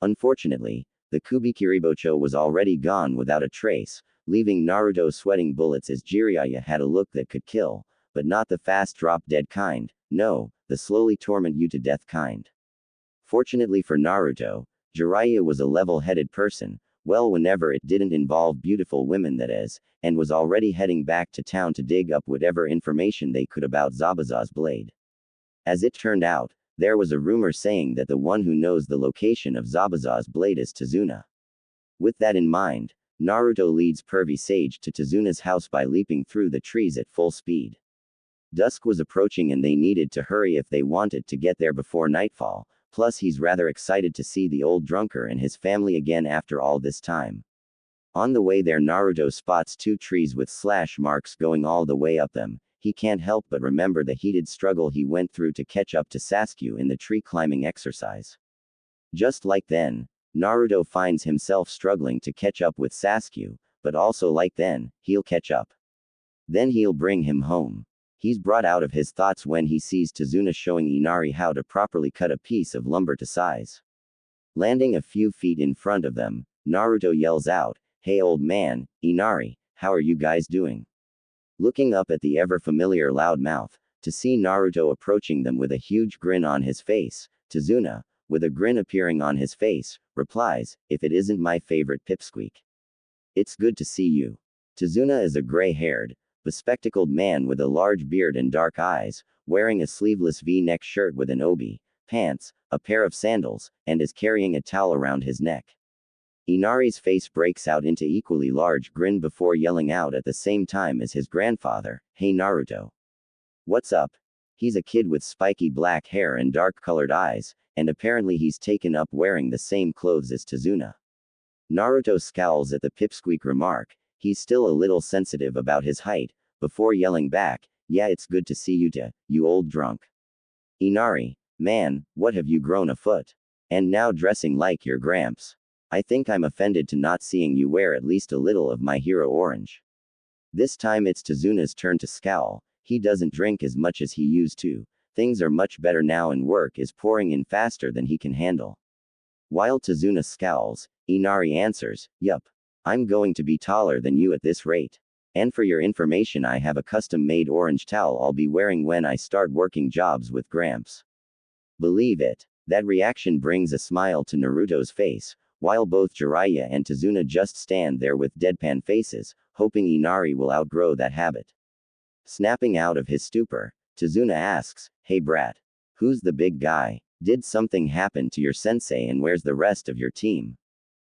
Speaker 1: Unfortunately, the Kubikiribocho was already gone without a trace, leaving Naruto sweating bullets as Jiraiya had a look that could kill, but not the fast drop-dead kind, no, the slowly torment you to death kind. Fortunately for Naruto, Jiraiya was a level-headed person, well, whenever it didn't involve beautiful women, that is, and was already heading back to town to dig up whatever information they could about Zabuza's blade. As it turned out, there was a rumor saying that the one who knows the location of Zabuza's blade is Tazuna. With that in mind, Naruto leads pervy sage to Tazuna's house by leaping through the trees at full speed. Dusk was approaching and they needed to hurry if they wanted to get there before nightfall. Plus, he's rather excited to see the old drunker and his family again after all this time. On the way there, Naruto spots two trees with slash marks going all the way up them. He can't help but remember the heated struggle he went through to catch up to Sasuke in the tree climbing exercise. Just like then, Naruto finds himself struggling to catch up with Sasuke, but also like then, he'll catch up. Then he'll bring him home. He's brought out of his thoughts when he sees Tazuna showing Inari how to properly cut a piece of lumber to size. Landing a few feet in front of them, Naruto yells out, "Hey old man, Inari, how are you guys doing?" Looking up at the ever-familiar loud mouth, to see Naruto approaching them with a huge grin on his face, Tazuna, with a grin appearing on his face, replies, "If it isn't my favorite pipsqueak. It's good to see you." Tazuna is a gray-haired, bespectacled man with a large beard and dark eyes, wearing a sleeveless V-neck shirt with an obi, pants, a pair of sandals, and is carrying a towel around his neck. Inari's face breaks out into equally large grin before yelling out at the same time as his grandfather, "Hey Naruto. What's up?" He's a kid with spiky black hair and dark-colored eyes, and apparently he's taken up wearing the same clothes as Tazuna. Naruto scowls at the pipsqueak remark. He's still a little sensitive about his height, before yelling back, "Yeah, it's good to see you too, you old drunk. Inari, man, what have you grown a foot? And now dressing like your gramps. I think I'm offended to not seeing you wear at least a little of my hero orange." This time it's Tazuna's turn to scowl. He doesn't drink as much as he used to. Things are much better now and work is pouring in faster than he can handle. While Tazuna scowls, Inari answers, "Yup. I'm going to be taller than you at this rate. And for your information, I have a custom-made orange towel I'll be wearing when I start working jobs with Gramps." Believe it. That reaction brings a smile to Naruto's face, while both Jiraiya and Tazuna just stand there with deadpan faces, hoping Inari will outgrow that habit. Snapping out of his stupor, Tazuna asks, "Hey brat. Who's the big guy? Did something happen to your sensei and where's the rest of your team?"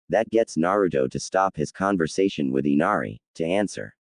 Speaker 1: That gets Naruto to stop his conversation with Inari, to answer,